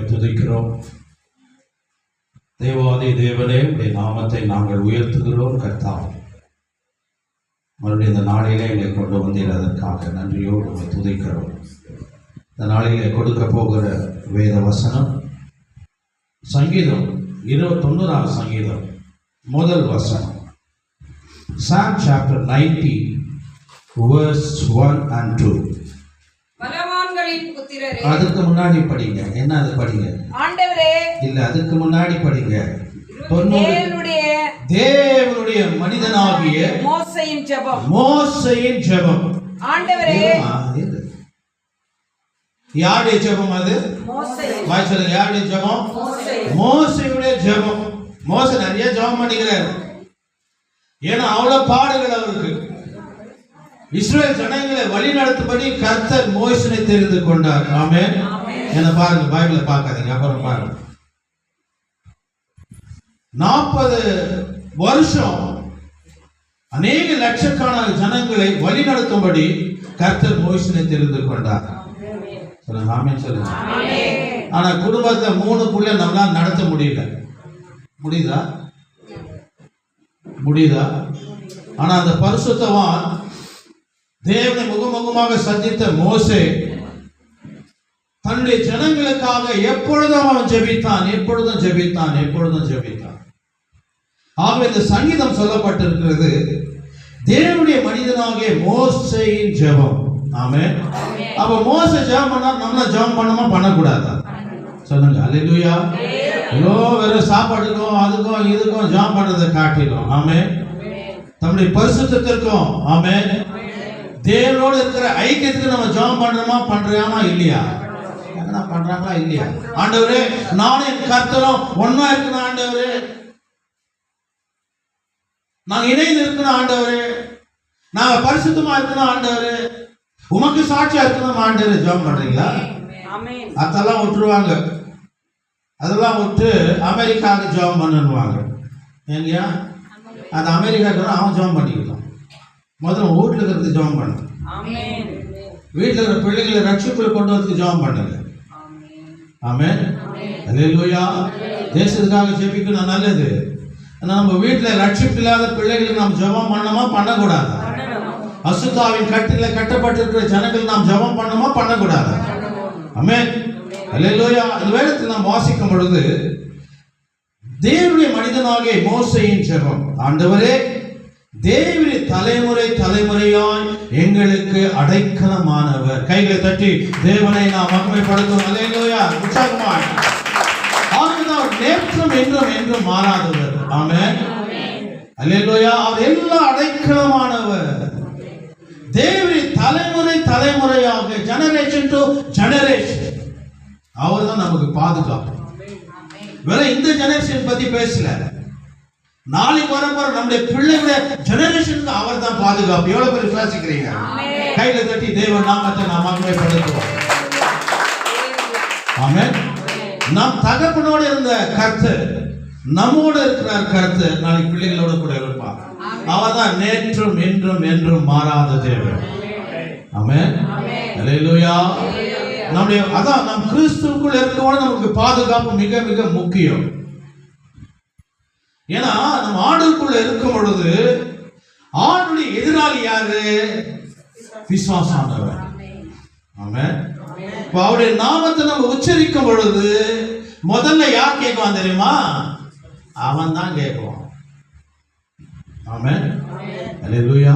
துதிக்கிறோம். தேவாதி தேவனே, உடைய நாமத்தை நாங்கள் உயர்த்துகிறோம். கர்த்தாவே, மறுபடியும் இந்த நாளிலே எங்களை கொண்டு வந்தீர், அதற்காக நன்றியோடு உங்களை துதிக்கிறோம். இந்த நாளிலே கொடுக்க போகிற வேத வசனம் சங்கீதம் 90 சங்கீதம் முதல் வசனம். Psalm chapter 90 verse 1 and 2. பலவான்களின் புத்திரரே, அதுக்கு முன்னாடி படிங்க. என்ன அது படிங்க? ஆண்டவரே, இல்ல, அதுக்கு முன்னாடி படிங்க. தேவனுடைய மனிதனாகிய மோசேயின் ஜெபம். மோசேயின் ஜெபம். ஆண்டவரே, யாருடைய ஜெபம் அது? மோசே. வாய்ச்சல யாருடைய ஜெபம்? மோசேயுடைய ஜெபம். மோசே நிறைய ஜெபம் பண்ணிக்கிறார். ஏன்னா அவ்வளவு பாடுகள் அவருக்கு. இஸ்ரவேல் ஜனங்களை வழி நடத்தும்படி கர்த்தர் மோசேயை தெரிந்து கொண்டார். ஆமென். என்ன பாருங்க, பைபிளை பார்க்காதீங்க, அப்புறம் பாருங்க. 40 வருஷம் அநேக லட்சக்கணக்கான ஜனங்களை வழி நடத்தும்படி கர்த்தர் மோசேயை தெரிந்து கொண்டார். சொல்லுங்க ஆமென், சொல்லுங்க. ஆனா குடும்பத்தை 3 புள்ள நம்மளால நடத்த முடியல. முடியுதா? ஆனா அந்த பரிசுத்தவான் தேவனை முகமுகமாக சந்தித்த மோசே தன்னுடைய ஜனங்களுக்காக எப்பொழுதும் அவன் ஜெபித்தான். ஆகவே இந்த சங்கீதம் சொல்லப்பட்டிருக்கிறது தேவனுடைய மனிதனாகிய மோசேயின் ஜெபம். ஆமென். அப்ப மோசே ஜெபம் பண்ணா நம்மள ஜெபம் பண்ணணுமா பண்ணக்கூடாதா? சொல்லுங்க அல்லேலூயா. ஐயோ, வெறும் சாப்பாடுக்கும் அதுக்கும் இதுக்கும் ஜெபம் பண்றதை காட்டிடும். ஆமென். நம்முடைய பரிசுத்தத்திற்கும், ஆமென், தேவனோடு இருக்கிற ஐக்கியத்துக்கு நம்ம ஜெபம் பண்றோமா இல்லையா? பண்றாங்களா இல்லையா? ஆண்டவரே, நானும் என் கர்த்தரும் ஒன்னா இருக்கணும். ஆண்டவரே, நாங்க இணைந்து இருக்கணும். ஆண்டவரே, நாங்க பரிசுத்தமா இருக்கணும். ஆண்டவரே, உமக்கு சாட்சியா இருக்கணும். ஆண்டவரே, ஜெபம் பண்றீங்களா? அதெல்லாம் விட்டுருவாங்க. அதெல்லாம் விட்டு அமெரிக்காவுக்கு ஜெபம் பண்ணுவாங்க. ஏங்கயா, அந்த அமெரிக்காவுக்கு அவன் ஜெபம் பண்ணிக்கலாம். முதல்ல வீட்டில் இருக்கிறது ஜெபம் பண்ணு. வீட்டில் இருக்கிற பிள்ளைகளை ரட்சிப்புல கொண்டு வரதுக்கு ஜெபம் பண்ணுங்க. ஆமென். அல்லேலூயா. தேசத்துக்காக ஜெபிக்கணும், நல்லது. நம்ம வீட்டில் ரட்சிப்பு இல்லாத பிள்ளைகளுக்கு நாம் ஜெபம் பண்ணணுமா பண்ணக்கூடாது? அசுத்தாவின் கட்டில கட்டப்பட்டிருக்கிற ஜனங்கள் நாம் ஜெபம் பண்ணணுமா பண்ணக்கூடாது? ஆமென். அல்லேலூயா. இந்த வேதத்தில் நாம் வாசிக்கும் பொழுது தேவனுடைய மனிதனாகிய மோசேயின் ஜெபம், ஆண்டவரே, தேவனுடைய தலைமுறையாய் எங்களுக்கு அடைக்கலமானவர். கைகளை தட்டி தேவனை நாம் மகிமைப்படுத்தும். அல்லேலூயா. உற்சாகமாய். ஆண்டவர் நேற்றும் என்றும் மாறாதவர். ஆமென். அல்லேலூயா. அவர் எல்லா அடைக்கலமானவர். தேவனுடைய தலைமுறையாக, ஜெனரேஷன் டு ஜெனரேஷன் அவர் தான் நமக்கு பாதுகாப்பு. வேற இந்த ஜெனரேஷன் பத்தி பேசல, நாளைக்கு வரப்போற நம்முடைய பிள்ளைகளுடைய ஜெனரேஷனுக்கு அவர் தான் பாதுகாப்பு. எவ்வளவு பேர் விசுவாசிக்கிறீங்க? கையில தட்டி தேவ நாமத்தை நாம் மகிமைப்படுத்துவோம். ஆமென். நம் தகப்பனோடு இருந்த கர்த்தர் நம்மோடு இருக்கிறார். கர்த்தர் நாளைக்கு பிள்ளைகளோட கூட இருப்பார். அவர் தான் நேற்றும் என்றும் மாறாத தேவன். ஆமென். அல்லேலூயா. நம்முடைய அதான் நம் கிறிஸ்துவுக்குள் இருக்கவும் நமக்கு பாதுகாப்பு மிக மிக முக்கியம். ஏன்னா நம்ம ஆண்டுக்குள்ள இருக்கும் பொழுது ஆண்டுடைய எதிராளி யாரு? விசுவாசானவர். ஆமென். அவருடைய நாமத்தை நம்ம உச்சரிக்கும் பொழுது முதல்ல யார் கேட்குவான் தெரியுமா? அவன் தான் கேட்குவான். ஆமென். அல்லேலூயா.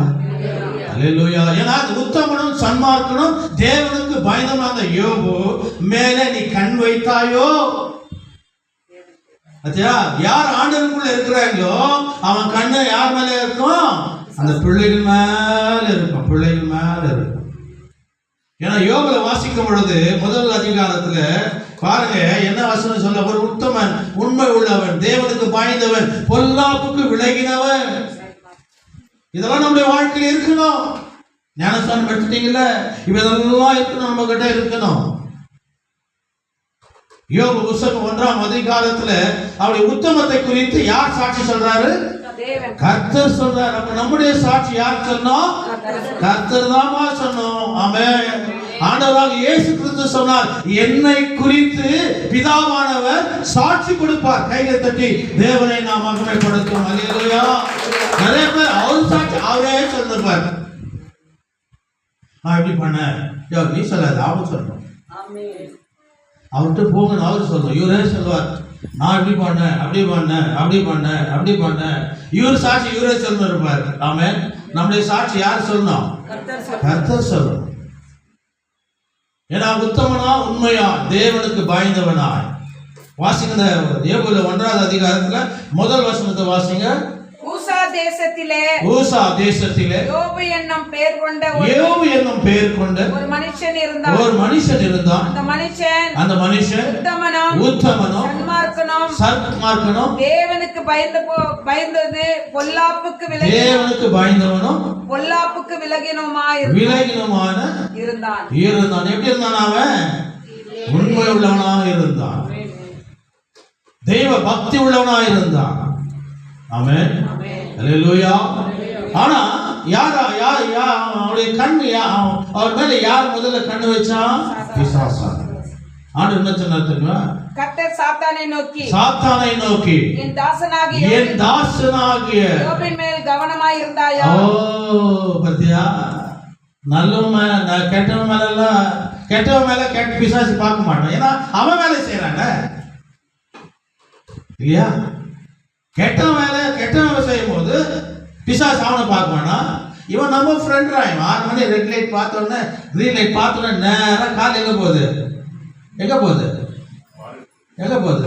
அல்லேலூயா. ஏன்னா உத்தமனும் சன்மார்க்கனும் தேவனுக்கு பயந்தவனான யோபு மேலே நீ கண் வைத்தாயோ? யார் ஆண்டவருக்குள்ள இருக்கிறாங்களோ அவன் கண்ணு யார் மேல இருக்கும்? அந்த பிள்ளைகள் மேல இருக்கும். ஏன்னா யோபுல வாசிக்கும் பொழுது முதல் அதிகாரத்துல பாருங்க என்ன வசனம் சொல்ல, ஒரு உத்தமன், உண்மை உள்ளவன், தேவனுக்கு பாய்ந்தவன், பொல்லாப்புக்கு விலகினவன். இதெல்லாம் நம்முடைய வாழ்க்கையில் இருக்கணும். ஞானஸ்தானம் எடுத்துட்டீங்கல்ல, இதெல்லாம் இருக்கணும், நம்ம கிட்ட இருக்கணும். யோபு புத்தகம் 1ஆம் அதிகாரத்துல அவருடைய உத்தமத்தை குறித்து யார் சாட்சி சொல்றாரு? கர்த்தர் சொல்றாரு. அப்ப நம்முடைய சாட்சி யார் சொன்னோம்? கர்த்தர் தான் சொன்னோம். ஆமென். ஆண்டவராக இயேசு கிறிஸ்து சொன்னார், என்னை குறித்து பிதாவானவர் சாட்சி கொடுப்பார். கைகளை தட்டி தேவனை நாம் மகிமைப்படுத்துவோம். அல்லேலூயா. நிறைய பேர் அவர் சாட்சி அவரே சொல்லிருப்பார். நான் எப்படி பண்ணேன், நீ சொல்லாது, அவர் சொல்லணும். அவர்கிட்ட போகணும், அவர் சொல்லணும். இவரே சொல்லுவார், நான் இப்படி பண்ணேன், அப்படி பண்ணேன், அப்படி பண்ணேன், அப்படி பண்ணேன். இவர் சாட்சி இவரே சொல்லணும் இருப்பார். ஆமென். நம்முடைய சாட்சி யார் சொல்லணும்? கர்த்தர் சொல்லணும். ஏன்னா உத்தமனா உண்மையா தேவனுக்கு பயந்தவனா. வாசிங்க யோபுல 1வது அதிகாரத்துல முதல் வசனத்தை வாசிங்க. ஊசா தேசத்திலே யோபு என்னும் பெயர் கொண்ட ஒரு மனுஷன் இருந்தான். அந்த மனுஷன் உத்தமனும் சன்மார்க்கனும் தேவனுக்கு பயந்தது பொல்லாப்புக்கு விலகினமான இருந்தான். எப்படி இருந்தான்? அவன் உண்மை உள்ளவனாக இருந்தான், தெய்வ பக்தி உள்ளவனாக இருந்தான். ஆமென். அல்லேலூயா. ஆனா அவருடைய கண்ணு அவர் மேல யார் முதல்ல கண்ணு வச்சான்? பிசாசு. ஆண்டு என்ன சொன்னார் தெரியுமா? கர்த்தர் சாத்தானை நோக்கி என் தாசனாகிய யோபின் மேல் கவனமாய் இருந்தாயா? பத்தியா, நல்லவன் மேல கெட்டவன் மேல கெட்ட பிசாசு பார்க்க மாட்டான். ஏன்னா அவன் வேலை செய்யறாங்க இல்லையா? கெட்டவன் செய்யும் போது பிசாசு அவனை பார்க்கவானா? இவன் நம்ம ஃப்ரெண்ட் ராய். 6 மணி ரெட் லைட் பார்த்தோன்னே கிரீன் லைட் பார்த்தோன்னே நேரம் கால் எங்க போகுது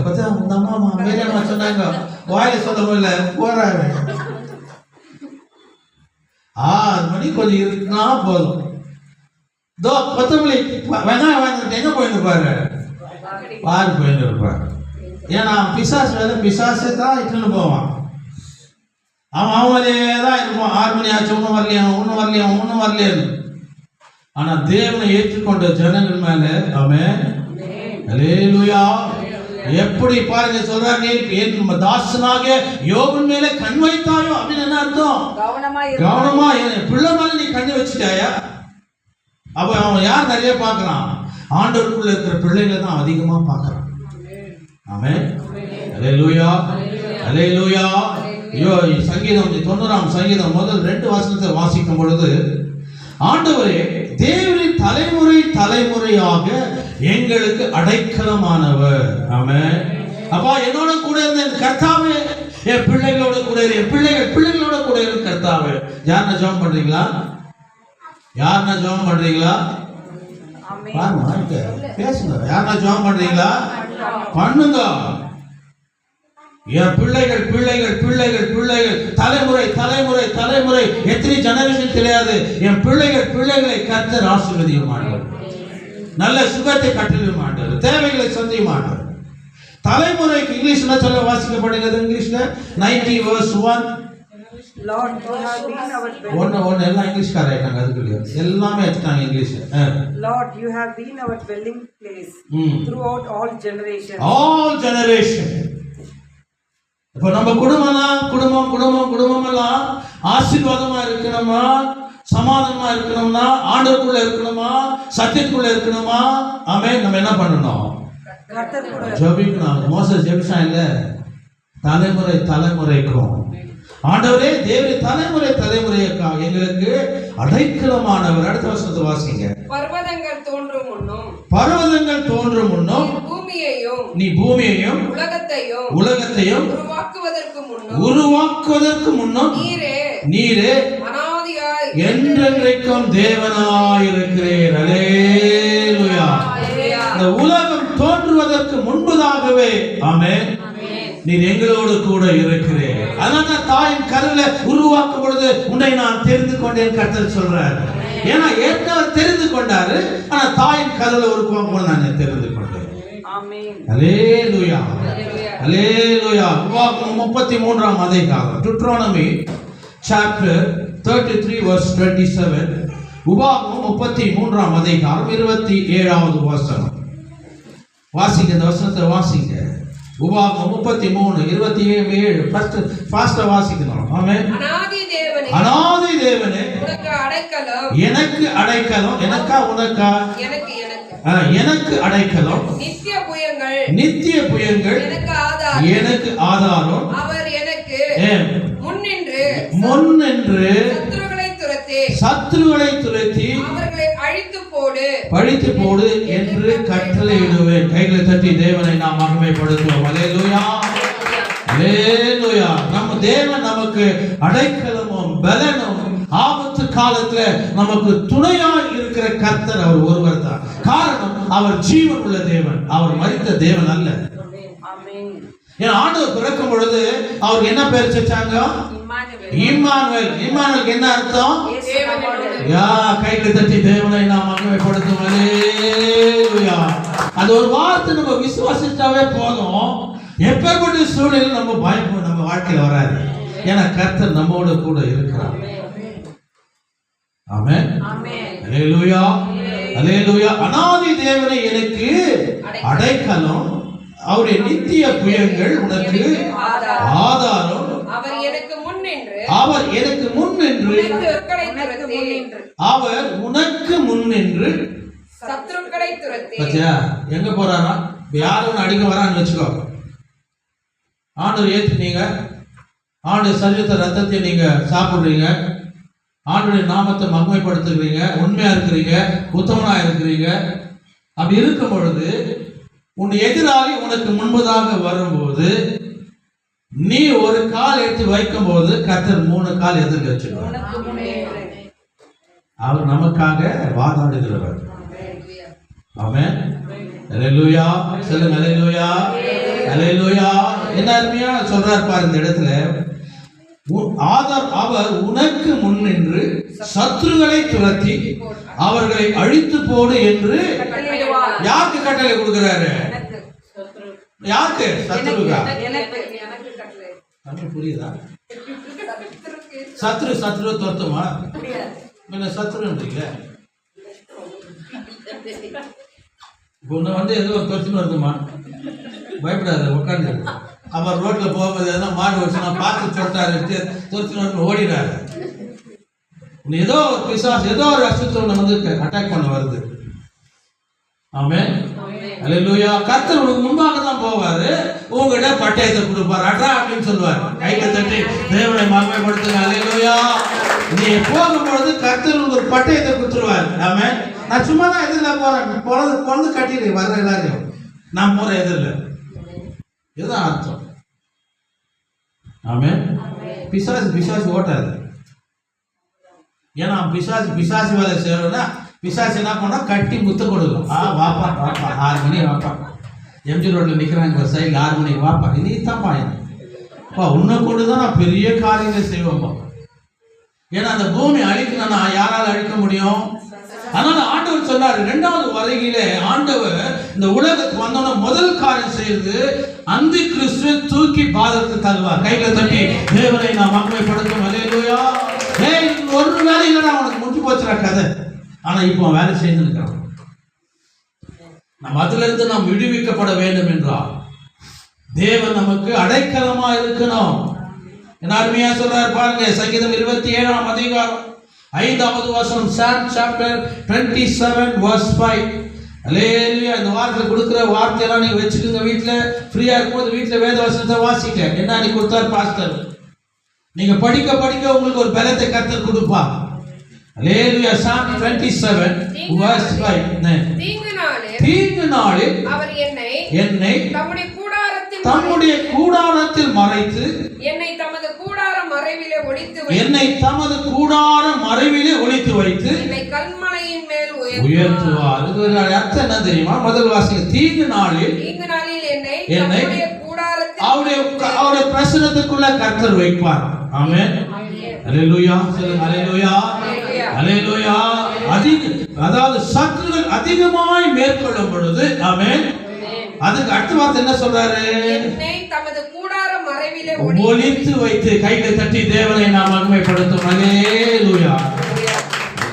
பார்த்தா இந்த அம்மா மேலே சொன்னாங்க, வாயில சொல்ல முடியல, போறாங்க. 6 மணி கொஞ்சம் இருக்குன்னா போதும். கொத்தமல்லி வெங்காயம் வாங்கிட்டு எங்க போயிருப்பாரு? பாரு போயிருப்பாரு. ஏன்னா பிசாசு வேலை, பிசாசு தான் இட்டுன்னு போவான். அவன் வழியே தான் இருப்பான். 6 மணி ஆச்சு, ஒன்னும் வரலையான்னு. ஆனா தேவனை ஏற்றுக்கொண்ட ஜனங்கள் மேல அவன் அல்லேலூயா. எப்படி பாருங்க சொல்றார், நீ என் தாசனாக யோபின் மேல கண் வைத்தாயோ அப்படின்னு என்ன அர்த்தம்? கவனமா பிள்ளை மேல நீ கண்ணு வச்சுட்டாயா? அப்ப அவன் யார் நிறைய பார்க்கறான்? ஆண்டவருக்குள்ள இருக்கிற பிள்ளைகளை தான் அதிகமா பார்க்கறான். ஆமென். அல்லேலூயா. அல்லேலூயா. சங்கீதம் 90ஆம் சங்கீதம் முதல் 2 வசனத்தை வாசிக்கும் பொழுது, ஆண்டவரே தேவனின் தலைமுறையாக எங்களுக்கு அடைக்கலமானவர். ஆமென். அப்பா என்னோட கூட இருந்த கர்த்தாவே, என் பிள்ளைகளோட கூட இரு, என் பிள்ளைகளோட கூட இரு கர்த்தாவே. யாருன்னா ஜெபம் பண்றீங்களா? பேசுங்க. யாருன்னா ஜெபம் பண்றீங்களா? பண்ணுங்க. என் பிள்ளைகள் தலைமுறை எத்தனை ஜெனரேஷன் தெரியாது. என் பிள்ளைகளை கர்த்தர் ஆசீர்வதிக்க மாட்டார். நல்ல சுகத்தை கட்டளை மாட்டார். தேவைகளை சந்திக்க மாட்டார். தலைமுறைக்கு இங்கிலீஷ் என்ன சொல்ல வாசிக்கப்படுகிறது? இங்கிலீஷ்ல 90 verse 1. Lord, you have been our dwelling. ஒன்னு எல்லாம் இங்கிலீஷ்கார ஆயிட்டாங்க. அதுக்குள்ள எல்லாமே எடுத்துட்டாங்க English. Lord, you have been our dwelling place throughout all generations. இப்போ நம்ம குடும்பம் எல்லாம் ஆசீர்வாதமா இருக்கணுமா, சமாதானமா இருக்கணும்னா, ஆண்டவருக்குள்ள இருக்கணுமா, சத்தியத்துக்குள்ள இருக்கணுமா? ஆமென். நம்ம என்ன பண்ணணும்? ஜெபிக்கணும். மோசஸ் ஜெபிச்சா இல்ல, தலைமுறைக்கும் ஆண்டவரே தேவரே தலைமுறைக்காக எங்களுக்கு அடைக்கலமானவர். அடுத்த வசனத்தை வாசிங்க. பர்வதங்கள் தோன்றும் முன்னும் நீ பூமியையும் உலகத்தையும் உருவாக்குவதற்கு முன்னும் நீரே என்றென்றைக்கும் தேவனாயிருக்கிறீர். அல்லேலூயா. இந்த உலகம் தோன்றுவதற்கு முன்பதாகவே ஆமென் நீர் எங்களோடு கூட இருக்கிறேன். அதனால தாயின் கருவில உருவாக்கும் பொழுது உன்னை நான் தெரிந்து கொண்டேன் கர்த்தர் சொல்றார். ஏன்னா ஏற்கனவே தெரிந்து கொண்டாரு, ஆனா தாயின் கருவில உருவாக்கும் போது நான் தெரிந்து கொண்டேன். ஆமென். அல்லேலூயா. அல்லேலூயா. உபாகமம் 33ஆம் அதிகாரம், Deuteronomy chapter 33 verse 27. உபாகமம் 33ஆம் அதிகாரம் 27வது வசனம். வாசிங்க, இந்த வசனத்தை வாசிங்க. உபாகமம் 33:27 ஃபாஸ்டா வாசிக்கணும். ஆமென். அநாதி தேவன் தேவனே, அனாதி தேவனே, உனக்கு அடைக்கலம், எனக்கு அடைக்கலம். எனக்கா உனக்கா? எனக்கு எனக்கு அடைக்கலம், நித்திய புயங்கள், நித்திய புயங்கள், எனக்கு ஆதாரம், எனக்கு ஆதாரம். அவர் எனக்கு முன்னின்று சத்துருகளை துரத்தி அவர்களை அழித்து போடு என்று கட்டளையிடுவேன். கைகளை தட்டி தேவனை நாம் மகிமைப்படுத்துவோம். அல்லேலூயா, அல்லேலூயா. நம்ம தேவன் நமக்கு அடைக்கலமும் பலனும், ஆபத்து காலத்துல நமக்கு துணையாய் இருக்கிற கர்த்தர் அவர் ஒருவர் தான். காரணம், அவர் ஜீவன் உள்ள தேவன், அவர் மரித்த தேவன் அல்ல. ஏன்னா ஆண்டவர் பிறக்கும் பொழுது அவருக்கு என்ன பேர் வச்சாங்க? இம்மானுவேல். இம்மானுவேல் என்ன அர்த்தம்? கைகளை தட்டி தேவனை நாம் மகிமைப்படுத்தும். அல்லேலூயா. அது ஒரு வார்த்தை நம்ம விசுவாசிச்சாவே போதும். எப்பேற்பட்ட சூழ்நிலை நம்ம பயம் நம்ம வாழ்க்கையில வராது. ஏன்னா கர்த்தர் நம்மோடு கூட இருக்கிறார். ஆமென், அல்லேலூயா, அல்லேலூயா. அனாதி தேவனை எனக்கு அடைக்கலம், அவருடைய நித்திய புயங்கள் உனக்கு ஆதாரம். அவர் எனக்கு முன் நின்று அவர் உனக்கு முன் நின்று சத்துருக்களை துரத்தி. பத்தியா எங்க போறாரா? யாரும் அடிக்க வரான்னு வச்சுக்கோ. ஆண்டவர் ஏத்துனீங்க, ஆண்டு சரீரத்தை ரத்தத்தை நீங்க சாப்பிடுறீங்க, ஆண்டுடைய நாமத்தை மகிமைப்படுத்துகிறீங்க, உண்மையா இருக்கிறீங்க, உத்தமனா இருக்கிறீங்க. அப்படி இருக்கும் பொழுது உன் எதிராளி உனக்கு முன்பதாக வரும்போது நீ ஒரு கால் எடுத்து வைக்கும் போது கர்த்தர் 3 கால் எதிர்க்க வச்சிருவார். அவர் நமக்காக வாதாடுகிறவர். ஆமென், அல்லேலூயா. சொல்லுங்க அல்லேலூயா, அல்லேலூயா. என்ன அருமையா சொல்றார் பாரு இந்த இடத்துல. அவர் உனக்கு முன் நின்று சத்துருகளை துரத்தி அவர்களை அழித்து போடு என்று யாருக்கு கட்டளை கொடுக்கிறாரு? யாருக்கு? சத்துருக்கா? புரியுதா? சத்துரு துரத்துமா? சத்துருன்றீங்க இப்ப ஏதோ ஒரு துரத்துன்னு வருதுமா, பயப்படாத, உட்காந்து. அவர் ரோட்ல போகும்போது எதனா மாடு வச்சுனா பார்த்து சொல்லிட்டாரு, துரத்துன்னு ஓடிடாரு. ஏதோ ஒரு பிசாசு, ஏதோ ஒரு அசுத்தம் வந்து அட்டாக் பண்ண வருது. ஆமென், அல்லேலூயா. கர்த்தர் உனக்கு முன்பாக தான் போவாரு, உங்ககிட்ட பட்டயத்தை கொடுப்பார், அட்ரா அப்படின்னு சொல்லுவார். கையை தட்டி தேவனை மகிமைப்படுத்துங்க. அல்லேலூயா. நீ போகும்பொழுது கர்த்தர் உங்களுக்கு ஒரு பட்டயத்தை கொடுத்துருவார். ஆமென். நான் சும்மா தான் எதிரில் போறேன், பொழுது கட்டிடு வர்ற எல்லாரையும் நான் போற எதிரில். இதுதான் அர்த்தம். ஆமென். பிசாசு ஓட்டாது. ஏன்னா பிசாசு வேலை செய்யறோம்னா பிசாசு என்ன பண்ணா கட்டி முத்த கொடுக்கும். வாப்பா 6 மணி வாப்பா, எம்ஜி ரோட்ல நிக்கிறாங்க ஒரு சைடுல, 6 மணி வாப்பா, நீ தான்ப்பா என்னப்பா, உன்னை கொண்டுதான் நான் பெரிய காரியங்கள் செய்வோம்ப்பா. ஏன்னா அந்த பூமி அழிக்கணும்னா யாரால அழிக்க முடியும்? அதனால ஆண்டவர் சொன்னார், 2வது வருகையிலே ஆண்டவர் இந்த உலகத்துக்கு வந்தோன்னா முதல் காரியம் செய்து அந்த கிறிஸ்துவை தூக்கி பாதத்தை தள்ளுவார். கைகளை தட்டி தேவனை நாம் மகிமைப்படுத்தும். அல்லேலூயா. ஒரு வேலை இல்லைன்னா அவனுக்கு முடிஞ்சு போச்சுற கதை. ஆனா இப்போ வேலை செய்து இருக்கிறான். நம்ம அதுல இருந்து நாம் விடுவிக்கப்பட வேண்டும் என்றால் தேவன் நமக்கு அடைக்கலமா இருக்கணும். என்ன அருமையா சொல்றார் பாருங்க. சங்கீதம் 27ஆம் அதிகாரம் 5வது வசனம், Psalm chapter 27 verse 5. அல்லேலூயா. இந்த வார்த்தை கொடுக்கிற வார்த்தையெல்லாம் நீங்க வச்சுக்கோங்க. வீட்டுல ஃப்ரீயா இருக்கும்போது வீட்டுல வேத வசனத்தை வாசிக்க. என்ன நீ கொடுத்தார் பாஸ்டர், நீங்க படிக்க படிக்க உங்களுக்கு ஒரு பலத்தை கர்த்தர் கொடுப்பார். அல்லேலூயா. Psalm 27 verse 5. தீங்கு நாளில் அவர் என்னை தம்முடைய கூடாரத்தில் மறைத்து என்னை தமது கூடார மறைவிலே ஒளித்து வைத்து என்னை கல்மலையின் மேல் உயர்த்துவார். இது அர்த்தம் என்ன தெரியுமா? முதல் வாசிங்க. தீங்கு நாளில் என்னை அவருடைய பிரசன்னத்துக்குள்ள கர்த்தர் வைப்பார். ஆமென், அல்லேலூயா. சொல்லுங்க அல்லேலூயா, அல்லேலூயா. அதாவது சத்துருக்கள் அதிகமாய் மேற்கொள்ளும் பொழுது, ஆமென், அதுக்கு அடுத்த வார்த்தை என்ன சொல்றாரு? ஒளித்து வைத்து. கைகளை தட்டி தேவனை நாம் மகிமைப்படுத்தும். அல்லேலூயா.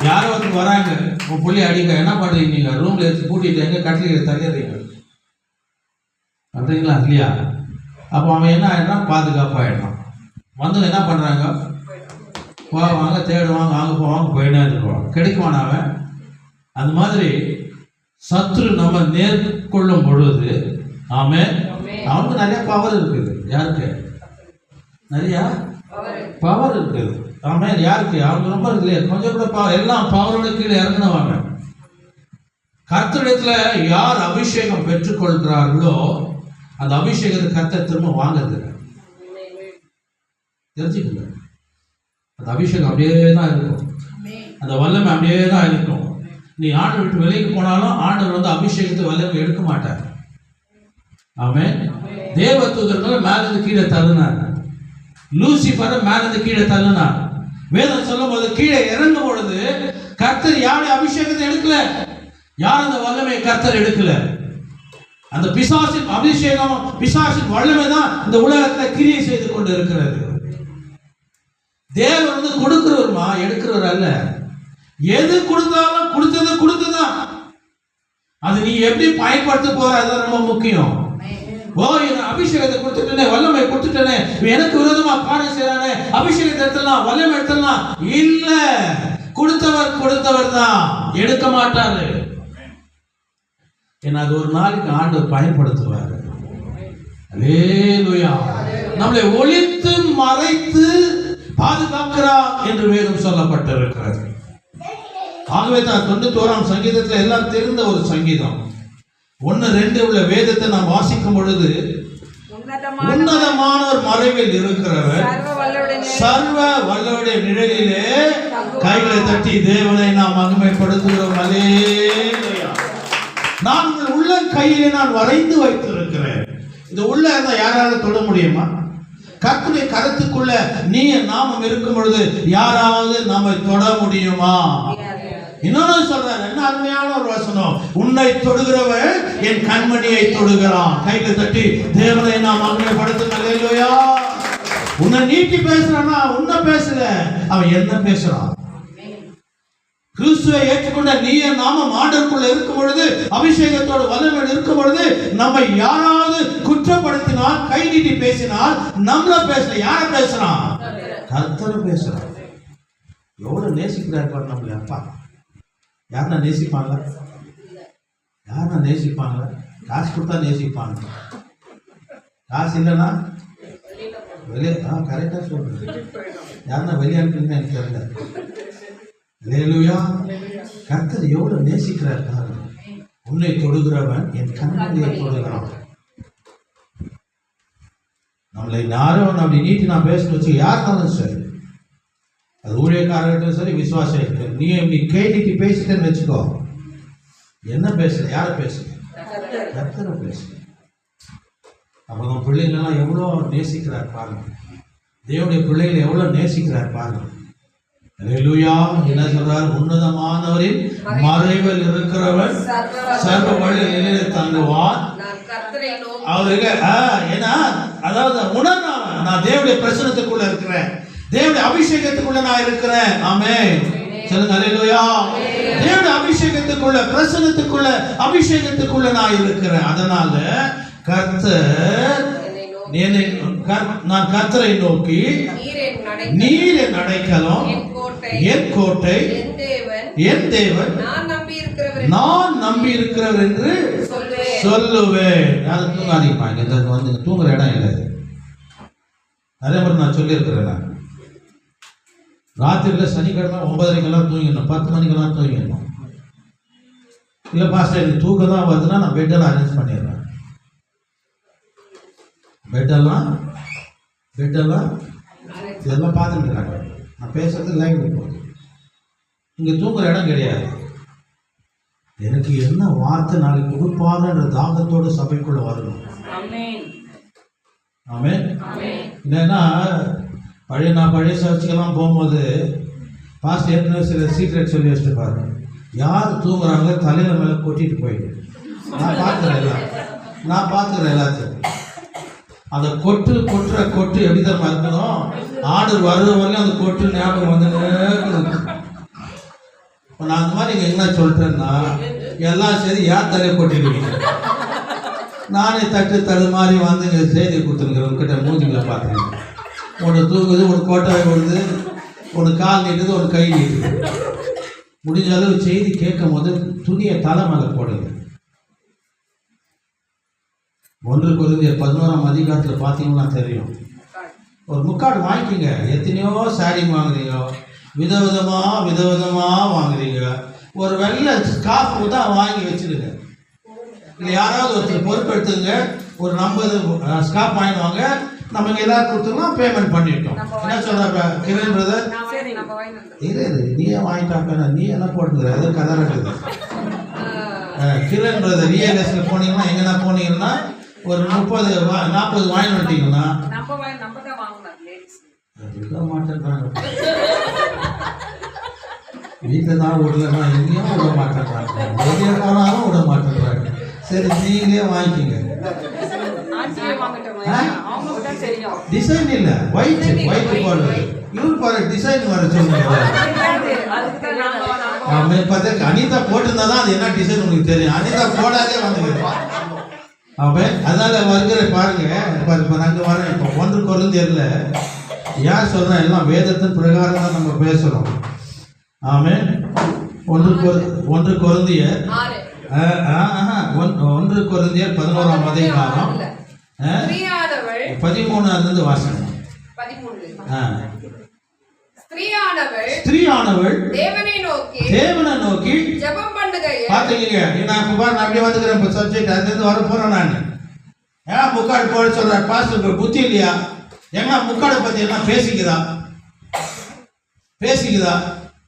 யாரோ ஒருத்தர் வராங்க, உன் புள்ளி அடிங்க, என்ன பண்றீங்க? நீங்க ரூம்ல எடுத்து கூட்டிட்டு எங்க கட்டில தள்ளிடுறீங்க பண்றீங்களா இல்லையா? அப்போ அவன் என்ன ஆயிடுறான்? பாதுகாப்பாயிடுறான். வந்து என்ன பண்றாங்க? போவாங்க, தேடுவாங்க, அங்கே போவாங்க, போயிட்டே இருப்பாங்க. கிடைக்குவான் அவன். அந்த மாதிரி சத்ரு நம்ம நேர்கொள்ளும் பொழுது ஆமென், அவனுக்கு நிறைய பவர் இருக்குது. யாருக்கு நிறைய பவர் இருக்குது? ஆமென். யாருக்கு? அவங்க ரொம்ப இல்லையா, கொஞ்சம் கூட பவர், எல்லாம் பவரோட கீழே இறங்கினவாங்க. கர்த்தரிடத்துல யார் அபிஷேகம் பெற்றுக்கொள்கிறார்களோ அந்த அபிஷேகத்தை கர்த்தர் திரும்ப வாங்குறது தெரிஞ்சுக்கல. அந்த அபிஷேகம் அப்படியே தான் இருக்கும், அந்த வல்லமை அப்படியே தான் இருக்கும். நீ ஆண்டு விட்டு விலைக்கு போனாலும் ஆண்டவர் வந்து அபிஷேகத்தை வல்லமை எடுக்க மாட்டார். ஆமென். தேவ தூதர்கள் மேலிருந்து கீழே தள்ளினார், லூசிபரை மேலிருந்து கீழே தள்ளினார். வேதம் சொல்லும் போது கீழே இறங்கும் பொழுது கர்த்தர் யாருடைய அபிஷேகத்தை எடுக்கல, யார் அந்த வல்லமை கர்த்தர் எடுக்கல. அந்த பிசாசின் அபிஷேகம், பிசாசின் வல்லமை தான் இந்த உலகத்துல கிரியை செய்து கொண்டு இருக்கிறது. தேவன் வந்து கொடுக்கிறவருமா, எடுக்கிறவர் அல்ல. எது கொடுத்தாலும் கொடுத்ததுதான். அது நீ எப்படி பயன்படுத்த போற, அதுதான் ரொம்ப முக்கியம். ஓ, என் அபிஷேகத்தை கொடுத்துட்டேனே, வல்லமை கொடுத்துட்டேனே, எனக்கு விரோதமா காரியம் செய்யறானே, அபிஷேகத்தை எடுத்துடலாம், வல்லமை எடுத்துடலாம். இல்ல, கொடுத்தவர் தான், எடுக்க மாட்டாரு. ஏன்னா அது ஒரு நாளைக்கு ஆண்டவர் பயன்படுத்துவார். அல்லேலூயா. நம்மளை ஒளித்து மறைத்து பாதுகாக்கிறார் என்று வேதம் சொல்லப்பட்டிருக்கிறது. ஆகவே தான் 91ஆம் சங்கீதத்தில் எல்லாம் தெரிந்த ஒரு சங்கீதம் 1-2 உள்ள வேதத்தை நாம் வாசிக்கும் பொழுது, உன்னதமானவர் மறைவில் இருக்கிறவர், சர்வ வல்லவருடைய நிழலிலே கைகளை தட்டி தேவனை நாம் மகிமைப்படுத்துகிறோம். அல்லேலூயா. நான் உங்கள் உள்ள கையிலே நான் வரைந்து வைத்திருக்கிறேன். இந்த உள்ள இருந்தா யாரால தொட முடியுமா? கர்த்தருடைய கரத்துக்குள்ள நீ நாமம் இருக்கும் பொழுது யாராவது நம்மை தொட முடியுமா? இன்னொன்னு சொல்றாரு, என்ன அருமையான ஒரு வசனம், உன்னை தொடுகிறவன் என் கண்மணியை தொடுகிறான். கைகளை தட்டி தேவனை நாம் மகிமைப்படுத்துங்க. அல்லேலூயா. உன்னை நீட்டி பேசுறானா, உன்னை பேசல, அவன் என்ன பேசுறான்? கிறிஸ்துவை ஏற்றுக்கொண்ட நீ நாமம் ஆண்டவருக்குள்ள இருக்கும் பொழுது, அபிஷேகத்தோடு வல்லமை இருக்கும் பொழுது, நம்மை யாராவது குற்றப்படுத்தினால், கை நீட்டி பேசினால், நம்மள பேசல, யார பேசுறான்? கர்த்தர் பேசுறான். எவ்வளவு நேசிக்கிறார் பாரு நம்மள. அப்பா யாருன்னா நேசிப்பாங்க? யாருன்னா நேசிப்பாங்க? காசு கொடுத்தா நேசிப்பாங்க, காசு இல்லைன்னா வெளியே. கரெக்டா சொல்றேன். யாருன்னா வெளியே அனுப்புறீங்க எனக்கு தெரியல. அல்லேலூயா. கர்த்தர் எவ்வளவு நேசிக்கிறார் பாருங்க. உன்னை தொடுகிறவன் என் கண்மணியை தொடுகிறான். நம்மளை யாரும் அப்படி நீட்டி நான் பேசணும் வச்சு யாருனாலும் சரி, அது ஊழியக்காரர்கிட்டும் சரி, விசுவாசம், நீ கை நீட்டி பேசிட்டேன்னு வச்சுக்கோ, என்ன பேசுற, யார பேசுற? கர்த்தரை பேசுற. அப்ப நம்ம பிள்ளைங்களெல்லாம் எவ்வளவு நேசிக்கிறார் பாருங்க. தேவனுடைய பிள்ளைகளை எவ்வளவு நேசிக்கிறார் பாருங்க. அல்லேலூயா. என்ன சொல்றார்? உன்னதமானவரின் மறைவில் இருக்கிறவர் சர்வ வல்லமையிலே தங்குவான். அவருக்கு ஏன்னா, அதாவது உணர்றான், நான் தேவனுடைய பிரசன்னத்துக்குள்ள இருக்கிறேன், தேவனுடைய அபிஷேகத்துக்குள்ள நான் இருக்கிறேன். ஆமென். சொல்லுங்க அல்லேலூயா. தேவனுடைய அபிஷேகத்துக்குள்ள, பிரசன்னத்துக்குள்ள, அபிஷேகத்துக்குள்ள நான் இருக்கிறேன். அதனால கர்த்தர், நான் கர்த்தரை நோக்கி, நீர் என் அடைக்கலம், என் கோட்டை, என் தேவன், நான் நம்பி இருக்கிறவர் என்று சொல்லுவேன். யாரும் தூங்காதீங்கப்பா, இங்க வந்து தூங்குற இடம் இல்லை. அதே மாதிரி நான் சொல்லியிருக்கிறேன், ராத்திரியில் சனிக்கிழமை 9:30 தூங்கிடணும், 10 மணிக்கெல்லாம் தூங்கிடணும். இல்லை பாஸ்டர் எனக்கு தூக்கம் தான் வருதுன்னா நான் பெட்டெல்லாம் அரேஞ்ச் பண்ணிடுறேன். பெட்டெல்லாம் இதெல்லாம் பார்த்துருக்குறாங்க. நான் பேசுறது லைவ் போகுது. இங்கே தூங்குற இடம் கிடையாது. எனக்கு என்ன வார்த்தை நாளைக்கு கொடுப்பாருன்ற தாகத்தோடு சபைக்குள்ள வரணும். ஆமென். இல்லைன்னா நான் பழைய சர்ச்சுக்கெல்லாம் போகும்போது பாஸ்ட் ஏற்கனவே சில சீக்ரெட் சொல்லி வச்சுட்டு பாருங்க. யார் தூங்குறாங்க தலையில மேலே கொட்டிட்டு போயிடு. நான் பார்த்துக்கிறேன் எல்லாத்தையும். அந்த கொட்டுற கொட்டு எப்படி தான் இருக்கணும், ஆர்டர் வர்ற வரையும் அந்த கொட்டு ஞாபகம் வந்து நான் அந்த மாதிரி இங்கே என்ன சொல்லிட்டேன்னா, எல்லாம் சரி யார் தலையை கொட்டிடுவீங்க. நானே தடு மாதிரி வந்து இங்கே செய்தி கொடுத்துருக்குறேன். உங்ககிட்ட மூஞ்சிகளை பார்த்துருக்கேன். ஒன்று தூங்குது, ஒரு கோட்டை வருது, ஒரு கால் நீட்டுது, ஒரு கை நீட்டுது. முடிஞ்ச அளவு செய்தி கேட்கும் போது துணியை தலை மேலே போடுங்க. 1 Corinthians 11ஆம் அதிகாரத்தில் பார்த்தீங்கன்னா தெரியும். ஒரு முக்காடு வாங்கிக்கிங்க. எத்தனையோ சாரி வாங்குறீங்க, விதவிதமாக வாங்குறீங்க. ஒரு வெள்ளை ஸ்கார்ஃப் தான் வாங்கி வச்சுடுங்க. இல்லை யாராவது ஒருத்தர் பொறுப்பெடுத்துங்க, ஒரு 50 ஸ்கார்ஃப் வாங்கிடுவாங்க. நம்ம எல்லாரும் கொடுத்தோம்னா பேமெண்ட் பண்ணிட்டோம். என்ன சொல்ற கிரண் பிரதர்? இது நீயே வாங்கிட்டாங்க, நீ என்ன போட்டுக்கிற, அது கதை இருக்குது. கிரண் பிரதர் ELSல போனீங்கன்னா, எங்கன்னா போனீங்கன்னா ஒரு 30-40 வாங்கி வந்துட்டீங்கன்னா மாட்டேன்றாங்க. வீட்டில் தான் விடலன்னா எங்கேயும் விட மாட்டேன்றாங்க, வெளியே போனாலும் விட மாட்டேன்றாங்க. சரி, நீங்களே வாங்கிக்கிங்க. டிசைன் இல்ல, ஒயிட் போடுறது. இவரு பாரு டிசைன் வர சொல்லுங்க. அனிதா போட்டிருந்தா தான் அது என்ன டிசைன் உங்களுக்கு தெரியும். அனிதா போடாதே வந்துருக்கோம். அதனால வருகிற பாருங்க. இப்போ நாங்கள் வரேன். இப்போ 1 Corinthians யார் சொல்றேன், எல்லாம் வேதத்தின் பிரகாரம் தான் நம்ம பேசுறோம். ஆமென். 1 Corinthians 11ஆம் அதிகாரம் 13 வாசனம். ஸ்திரீயானவள் தேவனை நோக்கி ஜெபம் பண்ணுகையில். பாத்தீங்க, நான் இப்ப பாரு, நான் அப்படியே வந்துக்கிறேன். இப்போ சப்ஜெக்ட் அதுலேருந்து வர போறேன். நான் ஏன் முக்காடு போட சொல்றேன்? பாஸ்டர் புத்தி இல்லையா? ஏன்னா முக்காடை பத்தி எல்லாம் பேசிக்குதா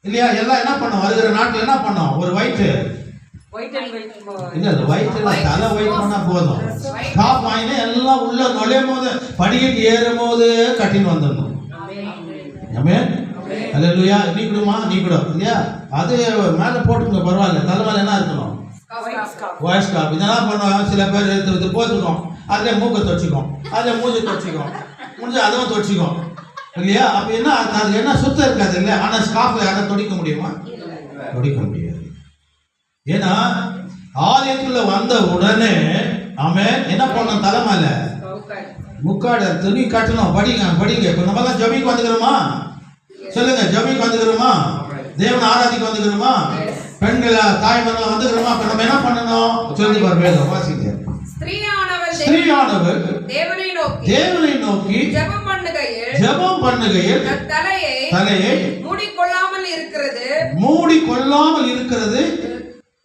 இல்லையா? எல்லாம் என்ன பண்ணோம், வருகிற நாட்டில் என்ன பண்ணோம், ஒரு ஒயிட் இல்ல, ஒயிட் எல்லாம் தலை ஒயிட் பண்ணா போதும். ஸ்கார்ஃப் வாங்கினா எல்லாம் உள்ள நுழையும் போது, படிக்கட்டு ஏறும் போது கட்டின்னு வந்துடணும். ஆமென். அல்லேலூயா. நீ கூட இல்லையா? அது மேல போட்டுங்க, பரவாயில்ல. தலை மேல என்ன இருக்கணும், வாய்ஸ் ஸ்கார்ஃப். இதெல்லாம் பண்ணுவோம். சில பேர் எடுத்து போட்டுக்கோம், அதில் மூக்கை தொச்சிக்கும், அதில் மூஞ்சி தொச்சிக்கும், முடிஞ்சு அதுவும் தொச்சிக்கும் இல்லையா? அப்ப என்ன, அது என்ன சுத்தம் இருக்காது இல்லையா? ஆனா ஸ்கார்ஃப்ல யாரும் தொடிக்க முடியுமா? தொடிக்க முடியாது. ஏன்னா ஆலயத்துல வந்த உடனே அவன் என்ன பண்ண, தலை மேல முக்காடு துணி கட்டணும். படிங்க. இப்ப நம்ம எல்லாம் ஜபிக்கு வந்துக்கிறோமா? சொல்லுங்க, ஜபிக்கு வந்துக்கிறோமா? தேவன் ஆராதிக்கு வந்துக்கிறோமா? பெண்கள் தாய்மார்கள் வந்துக்கிறோமா? இப்ப நம்ம என்ன பண்ணணும் சொல்லி வேதம் வாசிங்க. ஸ்திரீயானவள் தேவனை நோக்கி ஜெபம் பண்ணுகையில் தலையை மூடிக்கொள்ளாமல் இருக்கிறது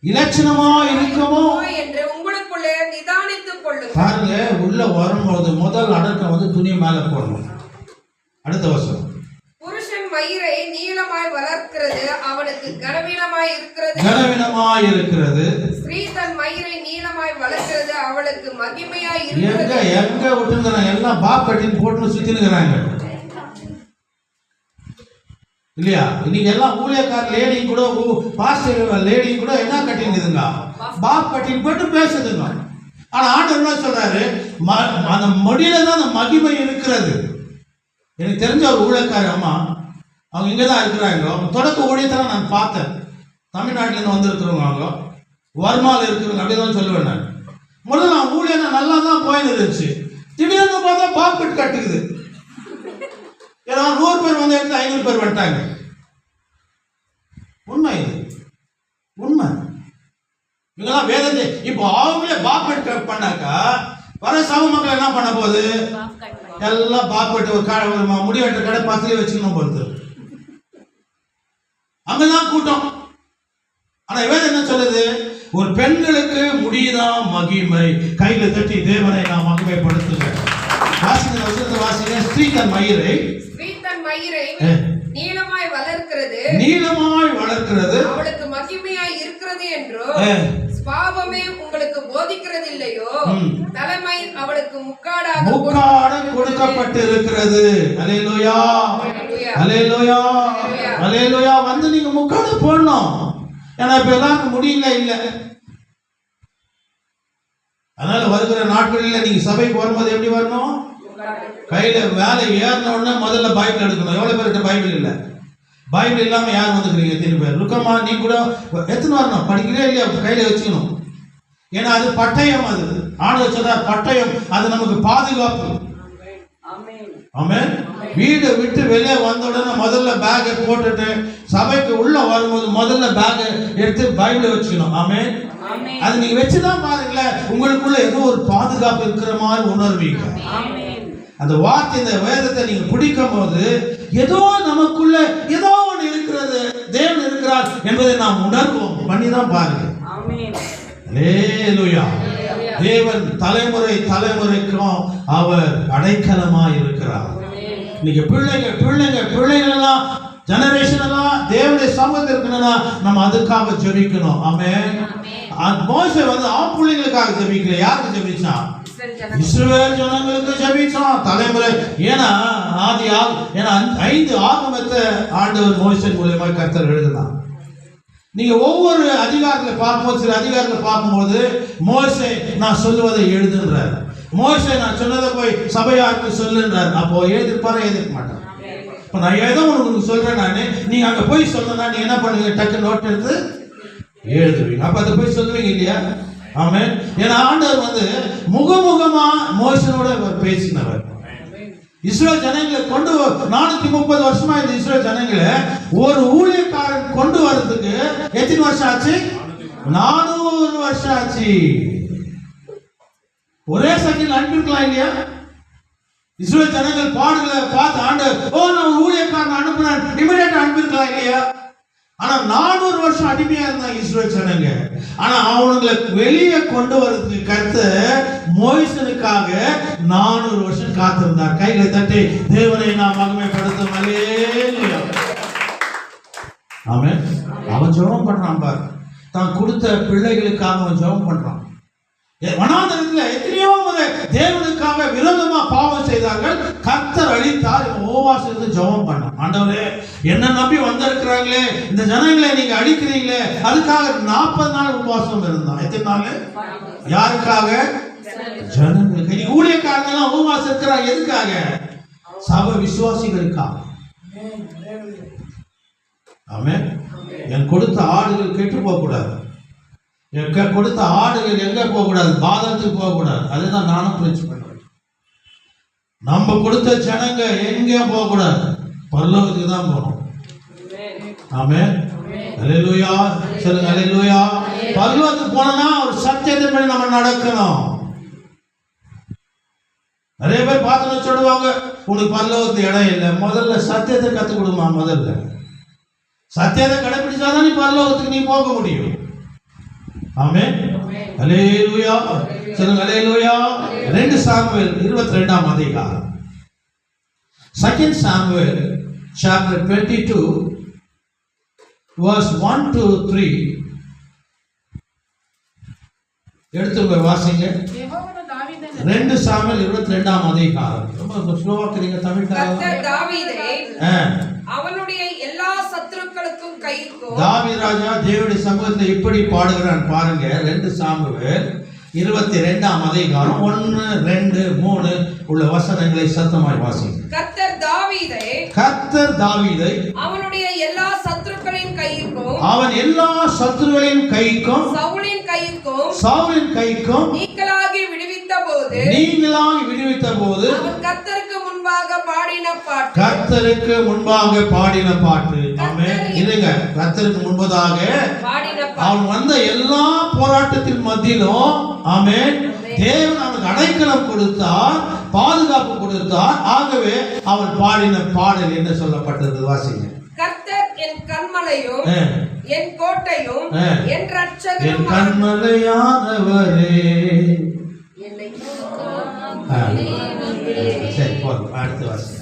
இலட்சணமா இருக்குமோ என்று உங்களுக்குள்ளே நிதானித்துக் கொள்ளுங்கள். பாருங்க, உள்ள வரும்போது முதல் அடக்கம் வந்து துணி மேல போடணும். அடுத்த வசனம், புருஷன் மயிரை நீளமாய் வளர்க்கிறது அவனுக்கு கனவீனமாய் இருக்கிறது. ஸ்திரீ தன் மயிரை நீளமாய் வளர்க்கிறது அவளுக்கு மகிமையாய் இருக்கிறது. எங்க விட்டுருந்தாங்க, எல்லாம் பாப் கட்டின்னு போட்டு சுத்தினுக்கிறாங்க இல்லையா? இன்னைக்கு எல்லாம் ஊழியக்கார லேடி கூட, பாஸ்டர் லேடி கூட என்ன கட்டினுதுங்க, பாப் கட்டின்னு போட்டு பேசுதுங்க. ஆனா ஆண்டவர் என்ன சொல்றாரு, அந்த மொழியில தான் அந்த மகிமை இருக்கிறது. எனக்கு தெரிஞ்ச ஒரு ஊழியக்கார அம்மா, அவங்க இங்கதான் இருக்கிறாங்க. அவங்க தொடக்க ஊழியத்தெல்லாம் நான் பார்த்தேன். தமிழ்நாட்டில இருந்து வந்திருக்கிறவங்க, அவங்க வர்மால இருக்கிறவங்க அப்படிதான் சொல்லுவேன் நான். முதல்ல நான் ஊழியம் நல்லா தான் போயின்னு இருந்துச்சு. திடீர்னு பார்த்தா பாப் கட் கட்டுக்குது. 100 பேர் வந்து இடத்துல 500 பேர் வந்துட்டாங்க. உண்மை, இது உண்மை. இவங்கெல்லாம் வேதத்தை இப்போ அவங்களே பாப்பெட் கட் பண்ணாக்கா வர சம மக்கள் என்ன பண்ண போகுது, எல்லாம் பாப்பெட் ஒரு முடிவெட்ட கடை பக்கத்துலேயே வச்சுக்கணும் போகுது. அங்கதான் கூட்டம். ஆனா வேதம் என்ன சொல்லுது, ஒரு பெண்களுக்கு முடிதான் மகிமை. கையில தட்டி தேவனை நாம் மகிமைப்படுத்துங்க. வாசிங்க. ஸ்திரீ தன் மயிரை நீளமாய் வளர்க்கிறது அவளுக்கு மகிமையாய் இருக்கிறது என்றோ பாவமே உங்களுக்கு போதிக்கிறது இல்லையோ? தலைமை அவளுக்கு முக்காடாக கொடுக்கப்பட்டு இருக்கிறது. அல்லேலூயா, அல்லேலூயா, அல்லேலூயா. வந்து நீங்க முக்காடு போடணும். ஏன்னா இப்ப எல்லாருக்கும் முடியல இல்ல. அதனால வருகிற நாட்களில் நீங்க சபைக்கு வரும்போது எப்படி வரணும், கையில வேலை ஏறின உடனே முதல்ல பைபிள் எடுக்கணும். எவ்வளவு பேர்கிட்ட பைபிள் இல்லை? பைபிள் இல்லாம யார் வந்துக்கிறீங்க? எத்தனை பேர் இருக்கமா? நீ கூட எத்தனை வரணும், படிக்கிறே இல்லையா, கையில வச்சுக்கணும். ஏன்னா அது பட்டயம். அது ஆண்டவர் சொல்றார், பட்டயம். அது நமக்கு பாதுகாப்பு. ஆமென். வீடை விட்டு வெளியே வந்த உடனே முதல்ல பேக்கை போட்டுட்டு சபைக்கு உள்ள வரும்போது முதல்ல பேக்கை எடுத்து பைபிளை வச்சுக்கணும். ஆமென். அது நீங்க வச்சுதான் பாருங்களேன், உங்களுக்குள்ள ஏதோ ஒரு பாதுகாப்பு இருக்கிற மாதிரி உணர்வீங்க. அந்த வார்த்தை, இந்த வேதத்தை நீங்க பிடிக்கும் போது ஏதோ நமக்குள்ள ஏதோ ஒன்று இருக்கிறது, தேவன் இருக்கிறார் என்பதை நாம் உணர்வோம். பண்ணிதான் பாருங்க. அல்லேலூயா. தேவன் தலைமுறை தலைமுறைக்கும் அவர் அடைக்கலமாய் இருக்கிறார். இன்னைக்கு பிள்ளைகள் எல்லாம் ஜெனரேஷன் எல்லாம் தேவனுடைய சமூகத்தில் இருக்கணும்னா நம்ம அதுக்காக ஜெபிக்கணும். ஆமென். மோசே வந்து ஆண் பிள்ளைங்களுக்காக ஜெபிக்கல, யாருக்கு ஜெபிச்சான்? இஸ்ரவேல் ஜனங்களுக்கு ஜெபிச்சான் தலைமுறை. ஏன்னா 5 ஆகமத்தை ஆண்டவர் மோசே மூலமா கர்த்தர் எழுதினார். நீங்க ஒவ்வொரு அதிகாரங்களை பார்க்கும்போது, சில அதிகாரங்களை பார்க்கும்போது மோசே நான் சொல்லுவதை எழுதுன்றார், மோசே நான் சொன்னதை போய் சபையாருக்கு சொல்லுன்றார். அப்போ எழுதிருப்பாரா? எழுதிருக்க மாட்டார். இப்போ நான் ஏதோ உங்களுக்கு சொல்றேன், நான் நீங்க அங்க போய் சொல்லணும்னா நீங்க என்ன பண்ணுவீங்க? டக்கு நோட் எடுத்து எழுதுவீங்க. அப்ப அதை போய் சொல்லுவீங்க இல்லையா? ஆமென். ஏன்னா ஆண்டவர் வந்து முகமுகமா மோசனோட பேசினவர். இஸ்ரவேல் ஜனங்களை கொண்டு 430 வருஷமா இந்த இஸ்ரவேல் ஜனங்களை ஒரு ஊழியக்காரன் கொண்டு வரதுக்கு எத்தனை வருஷம் ஆச்சு? 400 வருஷம் ஆச்சு. ஒரே செகண்ட் அனுப்பிருக்கலாம் இல்லையா? இஸ்ரவேல் ஜனங்கள் பாடுகளை பார்த்து ஆண்டவர் நான் ஊழியக்காரன் அனுப்புறேன் இமிடியேட்டா அனுப்பிருக்கலாம் இல்லையா? ஆனா 400 வருஷம் அடிமையா இருந்தாங்க இஸ்ரவேல் ஜனங்க. ஆனா அவங்களை வெளியே கொண்டு வரதுக்கு கர்த்தர் மோசேனுக்காக 400 வருஷம் காத்திருந்தார். கைகளை தட்டி தேவனை நாம் மகிமைப்படுத்தும். அல்லேலூயா. ஆமென். அவன் ஜெபம் பண்றான் பாரு, தான் கொடுத்த பிள்ளைகளுக்காக அவன் ஜெபம் பண்றான். வனாந்தரத்துல எத்தனையோ முறை தேவனுக்காக விரோதமா பாவம் செய்தார்கள், கர்த்தர் அழித்தார். உபவாசம் இருந்து ஜெபம் பண்ணான். ஆண்டவரே, என்ன நம்பி வந்திருக்கிறாங்களே, இந்த ஜனங்களை நீங்க அழிக்கிறீங்களே, அதுக்காக 40 நாள் உபவாசம் இருந்தான். எத்தனை நாள்? யாருக்காக? ஜனங்களுக்கு. நீங்க ஊழியக்காரங்க எல்லாம் உபவாசம் இருக்கிறாங்க எதுக்காக? சபை விசுவாசிகளுக்காக. ஆமென். என் கொடுத்த ஆடுகள் கெட்டு போக கூடாது, எங்க கொடுத்த ஆடுகள் எங்க போக கூடாது? பாதத்துக்கு போக கூடாது. அதுதான் நானும் பிரச்சனை பண்ணுவேன். நம்ம கொடுத்த ஜனங்க எங்கேயும் போக கூடாது, பரலோகத்துக்கு தான் போகணும். ஆமென். அல்லேலூயா. சொல்லுங்க அல்லேலூயா. பரலோகத்துக்கு போனோம்னா ஒரு சத்தியத்தின்படி நம்ம நடக்கணும். நிறைய பேர் பார்த்து சொல்லுவாங்க, உனக்கு பரலோகத்து இடம் இல்லை, முதல்ல சத்தியத்தை கற்றுக் கொடுமா. முதல்ல சத்தியத்தை கடைபிடிச்சாதான் நீ பரலோகத்துக்கு நீ போக முடியும். ஆமென். அல்லேலூயா. சொல்லுங்க அல்லேலூயா. 2 சாமுவேல் 22ஆம் அதிகாரம், 2 Samuel chapter 22 verse 1 to 3 எடுத்துங்க வாசிங்க. 2 சாமுவேல் 22ஆம் அதிகாரம். ரொம்ப ஸ்லோவாக்குறீங்க தமிழ்ல. தாவீதை அவனுடைய எல்லா சத்துருக்களுக்கும் கைக்கும். தாவீது ராஜா தேவனுடைய சமூகத்தில் இப்படி பாடுகிறான் பாருங்க. 2 சாமுவேல் 22ஆம் அதிகாரம் 1, 2, 3 உள்ள வசனங்களை சத்தமாய் வாசிங்க. கர்த்தர் தாவீதை அவனுடைய எல்லா சத்துருக்களின் கைக்கும், அவன் எல்லா சத்துருக்களின் கைக்கும், சவுலின் கைக்கும் நீங்களாகி விடுவித்த போது அவன் கர்த்தருக்கு முன்பாக பாடின பாட்டு. ஆமென். இருங்க, கர்த்தருக்கு முன்பதாக அவன் வந்த எல்லா போராட்டத்தின் மத்தியிலும், ஆமென், தேவன் அவனுக்கு அடைக்கலம் கொடுத்தார், பாதுகாப்பு கொடுத்தார். ஆகவே அவன் பாடின பாடல் என்ன சொல்லப்பட்டது? வாசிங்க. கர்த்தர் என் கன்மலையும் என் கோட்டையும் என் இரட்சகரும், என் கன்மலையானவரே. சரி, போதும். அடுத்து வாசிங்க.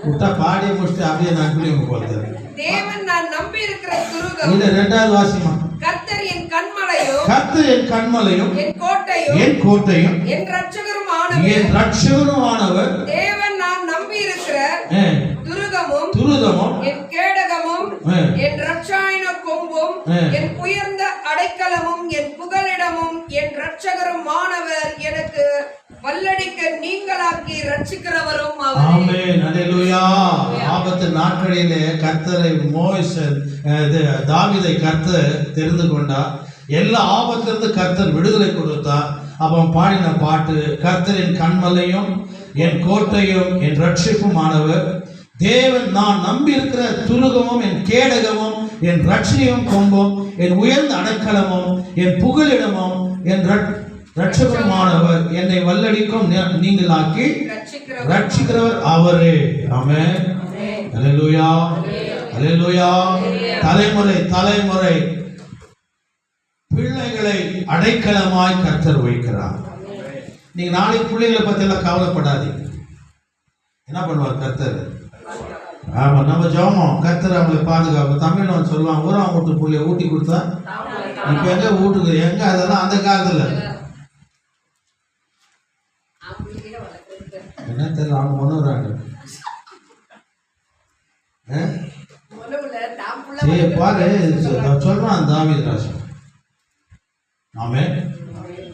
விட்டா பாடிய முடிச்சுட்டு அப்படியே நம்பியும் போகுது. தேவன் நான் நம்பி இருக்கிற துருகம். இது 2வது வாசிமா. கர்த்தர் என் கன்மலையும் என் கோட்டையும் என் இரட்சகருமானவர். தேவன் நான் நம்பி இருக்கிற துருகமும் என் கேடகமும் என் இரட்சாயன கொம்பும் என் உயர்ந்த அடைக்கலமும் என் புகலிடமும் என் இரட்சகருமானவர், எனக்கு வல்லடிக்க நீங்களாக்கி ரட்சிக்கிறவரும் அவரே. ஆமென். அல்லேலூயா. ஆபத்து நாட்களிலே கர்த்தரை தாவீதை கர்த்தர் தெரிந்து கொண்டார். எல்லா ஆபத்திலிருந்து கர்த்தர் விடுதலை கொடுத்தார். அவன் பாடின பாட்டு, கர்த்தரின் கன்மலையும் என் கோட்டையும் என் ரட்சிப்புமானவர். தேவன் நான் நம்பி இருக்கிற துருகமும் என் கேடகமும் என் ரட்சணியும் கொம்பும் என் உயர்ந்த அடைக்கலமும் என் புகலிடமும் என் ரட்சகருமானவர். என்னை வல்லடிக்கும் நீங்களாக்கி ரட்சிக்கிறவர் அவரே. ஆமென். அல்லேலூயா, அல்லேலூயா. தலைமுறை தலைமுறை பிள்ளைகளை அடைக்கலமாய் கர்த்தர் வைக்கிறார். நீங்க நாளைக்கு பிள்ளைகளை பத்தி எல்லாம் கவலைப்படாதீங்க. என்ன பண்ணுவார் கர்த்தர்? ஆமா, நம்ம ஜெபம் கர்த்தர் அவங்களை பாதுகாப்பு. தமிழ்ல சொல்லுவாங்க, ஊராம் வீட்டு புள்ளைய ஊட்டி கொடுத்தா இப்ப எங்க வீட்டுக்கு எங்க, அதெல்லாம் அந்த காலத்துல என்ன தெரியல, அவங்க பண்ணுறாங்க. பாரு சொல்றான் தாவீது ராஜா. ஆமென்.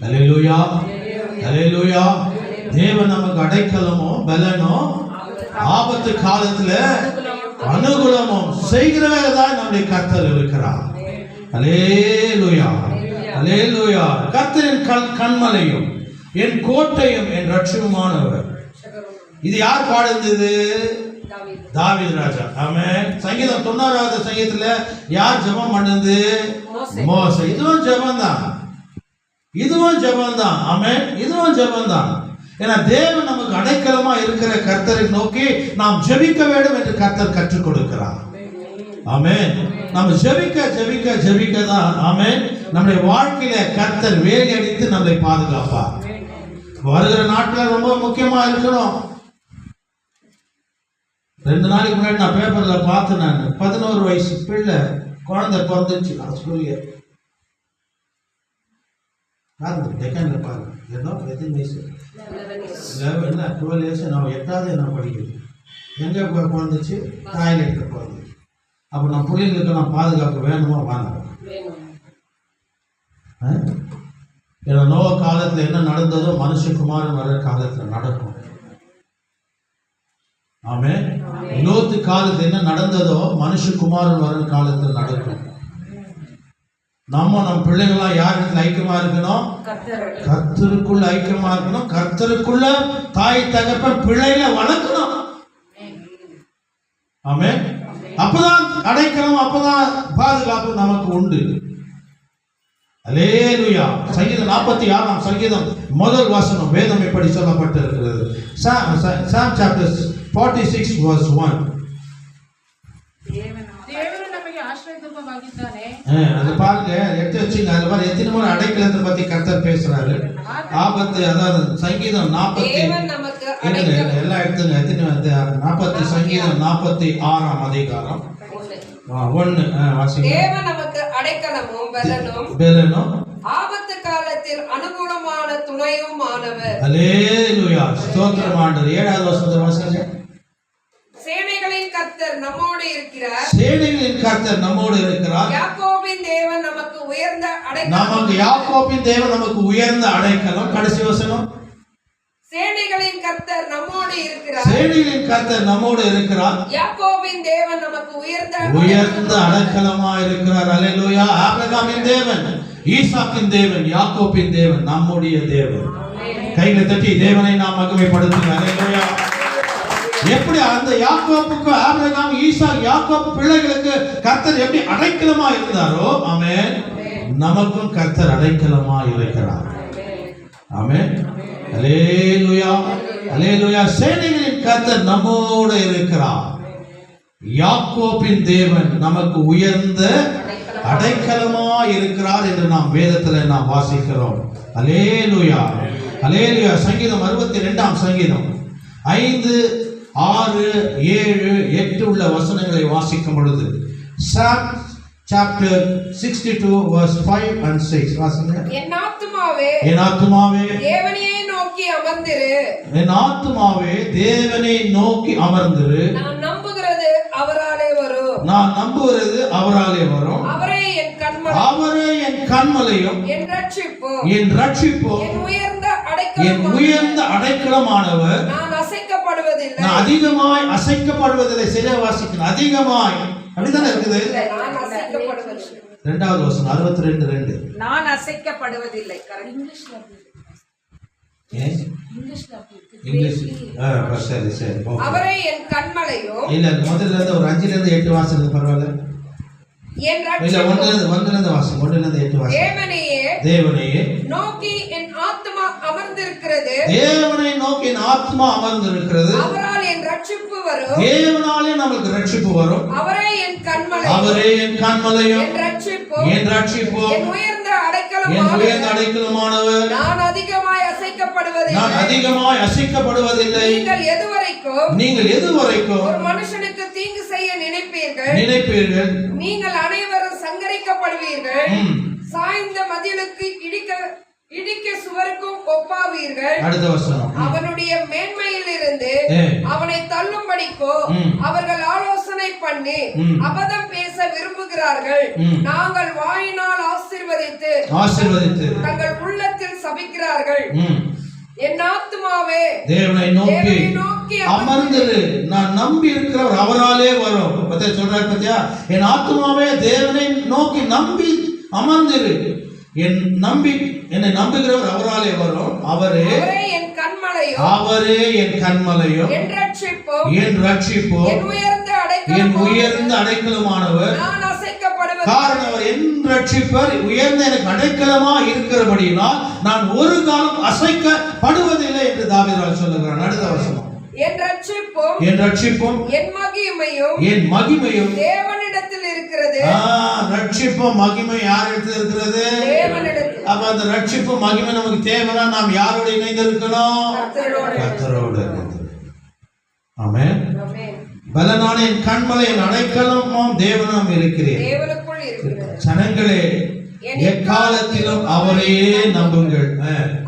அல்லேலூயா, அல்லேலூயா. தேவன் நமக்கு அடைக்கலமோ பலனோ ஆபத்து காலத்துல அனுகூலமும் செய்கிறவங்க தான் நம்முடைய கர்த்தர் இருக்கிறார். அல்லேலூயா, அல்லேலூயா. கர்த்தரின் கண்மலையும் என் கோட்டையும் என் ரட்சகருமானவர். இது யார் பாடுந்தது? தாவீது ராஜா. ஆமென். சங்கீதம் 90வது சங்கீதத்துல யார் ஜெபம் பண்ணது? மோசே. இதுவும் ஜெபம் தான், இதுவும் ஜெபம் தான். ஆமென். இதுவும் ஜெபம் தான். ஏன்னா தேவன் நமக்கு அடைக்கலமா இருக்கிற கர்த்தரை நோக்கி நாம் ஜெபிக்க வேண்டும் என்று கர்த்தர் கற்றுக் கொடுக்கிறார். ஆமென். நம்ம ஜெபிக்க ஜெபிக்க ஜெபிக்க தான் ஆமென் நம்முடைய வாழ்க்கையில கர்த்தர் வேலி அடித்து நம்மை பாதுகாப்பார். வருகிற நாட்கள் ரொம்ப முக்கியமா இருக்கணும். 2 நாளைக்கு முன்னாடி நான் பேப்பர்ல பார்த்தேன். நான் 11 வயசு பிள்ளை குழந்தை பிறந்துச்சு. ஸ்கூல்ல பாருங்க, டெக்கன்ல பாருங்க, ஏதோ எத்தனை வயசு 11 12 வயசு. நான் 8வது நான் படிக்கிறேன். எங்க பிறந்துச்சு? டாய்லெட்ல பிறந்துச்சு. அப்போ நம்ம பிள்ளைங்களுக்கு நான் பாதுகாப்பு வேணுமா வேணாம்? ஏன்னா நோவ காலத்துல என்ன நடந்ததோ மனுஷகுமாரன் வர காலத்துல நடக்கும். ஆமென். லோத்து காலத்துல என்ன நடந்ததோ மனுஷகுமாரன் வர காலத்துல நடக்கும். நம்ம பிள்ளைகளா யாருக்கு ஐக்கியமா இருக்கணும்? கர்த்தருக்குள்ள ஐக்கியமா இருக்கணும். கர்த்தருக்குள்ள தாய் தகப்பன் பிள்ளைகளை வளர்க்கணும். ஆமென். அப்பதான் அடைக்கலம், அப்பதான் பாதுகாப்பு நமக்கு உண்டு. அல்லேலூயா. சங்கீதம் 46ஆம் சங்கீதம் முதல் வசனம் வேதம் இப்படி சொல்லப்பட்டிருக்கிறது. Psalm chapter 46 verse 1. அது பாருங்க, எடுத்து வச்சுங்க. அது மாதிரி எத்தனை முறை அடைக்கலத்தை பத்தி கர்த்தர் பேசுறாரு. ஆபத்து, அதாவது சங்கீதம் 40 எல்லாம் எடுத்துங்க. எத்தனை 40 சங்கீதம் 46ஆம் அதிகாரம் 1 வாசிங்க. தேவன் நமக்கு அடைக்கலமும் பலனும் ஆபத்து காலத்தில் அனுகூலமான துணையும் ஆனவர். அல்லேலூயா. ஸ்தோத்திரம் ஆண்டவரே. 7வது வசனத்தை வாசிங்க. சேனைகளின் கர்த்தர் நம்மோடு இருக்கிறார். சேனைகளின் கர்த்தர் நம்மோடு இருக்கிறார். யாக்கோபின் தேவன் நமக்கு உயர்ந்த அடைக்கலம். நமக்கு யாக்கோபின் தேவன் நமக்கு உயர்ந்த அடைக்கலம். கடைசி வசனம். சேனைகளின் கர்த்தர் நம்மோடு இருக்கிறார். சேனைகளின் கர்த்தர் நம்மோடு இருக்கிறார். யாக்கோபின் தேவன் நமக்கு உயர்ந்த அடைக்கலமா இருக்கிறார். அல்லேலூயா. ஆபிரகாமின் தேவன், ஈசாக்கின் தேவன், யாக்கோபின் தேவன், நம்முடைய தேவன். கைகளை தட்டி தேவனை நாம் மகிமைப்படுத்துங்க. அல்லேலூயா. எப்படி அந்த யாக்கோபுக்கு, ஆபிரகாம், ஈசாக், யாக்கோபு பிள்ளைகளுக்கு கர்த்தர் எப்படி அடைக்கலமா இருந்தாரோ, ஆமென், நமக்கும் கர்த்தர் அடைக்கலமா இருக்கிறார். ஆமென். அல்லேலூயா, அல்லேலூயா. சேனைகளின் கர்த்தர் நம்மோடு இருக்கிறார். யாக்கோபின் தேவன் நமக்கு உயர்ந்த அடைக்கலமா இருக்கிறார் என்று நாம் வேதத்துல நாம் வாசிக்கிறோம். அல்லேலூயா, அல்லேலூயா. சங்கீதம் 62ஆம் சங்கீதம் 5, 6, 7, 8 உள்ள வசனங்களை வாசிக்கும் பொழுது, Psalm chapter 62 verse 5 and 6 வாசிங்க. என் ஆத்துமாவே, என் ஆத்துமாவே தேவனையே நோக்கி அமர்ந்திரு. என் ஆத்துமாவே தேவனை நோக்கி அமர்ந்திரு. நான் நம்புகிறது அவராலே வரும். நான் நம்புகிறது அவராலே வரும். அவரே என் கண்மலை, அவரே என் கண்மலையும் என் ரட்சிப்பும், என் ரட்சிப்பும், என் என் உயர்ந்த அடைக்கலமானவர். நான் அசைக்கப்படுவதில்லை. நான் அதிகமாய் அசைக்கப்படுவதில்லை. சரியா வாசிக்கணும். அதிகமாய் அப்படிதானே இருக்குது. நான் அசைக்கப்படுவதில்லை. 2வது வசனம் 62:2. நான் அசைக்கப்படுவதில்லை. இங்கிலீஷ்ல இங்கிலீஷ் சரி சரி okay. அவரே என் கண்மலையும் இல்ல முதல்ல இருந்து ஒரு 5ல இருந்து 8 வாசம் பரவாயில்ல. என் இல்ல ரட்சிப்பும் 1ல இருந்து வாசம் 1ல இருந்து 8 வாசம். தேவனையே நோக்கி என் ஆத்மா அமர்ந்திருக்கிறது. தேவனை நோக்கி என் ஆத்மா அமர்ந்திருக்கிறது. அவரால் என் ரட்சிப்பு வரும். தேவனாலே நமக்கு ரட்சிப்பு வரும். அவரே என் கண்மலை. அவரே என் கண்மலையும் என் ரட்சிப்பு. என் ரட்சிப்பு. என் உயர்ந்த அடைக்கலமானவர். நான் அதிகமாய் அசைக்கப்படுவதில்லை. நீங்கள் எதுவரைக்கும் ஒரு மனுஷனுக்கு தீங்கு செய்ய நினைப்பீர்கள். நீங்கள் அனைவரும் சங்கரிக்கப்படுவீர்கள். சாய்ந்த மதிலுக்கு இடிக்க சுவருக்கும் ஒப்பாவீர்கள். அடுத்த வசனம். அவனுடைய மேன்மையில் இருந்து அவனை தள்ளும்படிக்கோ அவர்கள் ஆலோசனை பண்ணி அபதம் பேச விரும்புகிறார்கள். நாங்கள் வாயினால் ஆசீர்வதித்து தங்கள் உள்ளத்தில் சபிக்கிறார்கள். என் ஆத்துமாவே தேவனை நோக்கி அமர்ந்திரு. நான் நம்பி இருக்கிறவர் அவராலே வரும். பத்தியா சொல்றாரு பாத்தியா? என் ஆத்துமாவே தேவனை நோக்கி நம்பி அமர்ந்திரு. என்னை நம்புகிறவர் அவராலே வரும். அவரே என் கண்மலையும் என் ரட்சிப்பும் என் உயர்ந்த அடைக்கலமானவர். காரணம் அவர் என் ரட்சிப்பர் உயர்ந்த எனக்கு அடைக்கலமா இருக்கிறபடியினால் நான் ஒரு காலம் அசைக்கப்படுவதில்லை என்று தாவீது சொல்லுகிறார். அடுத்த வசனம். என் ரட்சிப்பும் என் மகிமையும் தேவனிடத்தில் இருக்கிறது. ரட்சிப்பும் மகிமை யாரிடத்தில் இருக்கிறது? தேவனிடத்தில். அப்ப அந்த ரட்சிப்பு மகிமை நமக்கு தேவைனா நாம் யாரோடு இணைந்து இருக்கணும்? கர்த்தரோடு. ஆமென். பலனான என் கண்மலை என் அடைக்கலமும் தேவனும் இருக்கிறேன். ஜனங்களே எக்காலத்திலும் அவரையே நம்புங்கள்.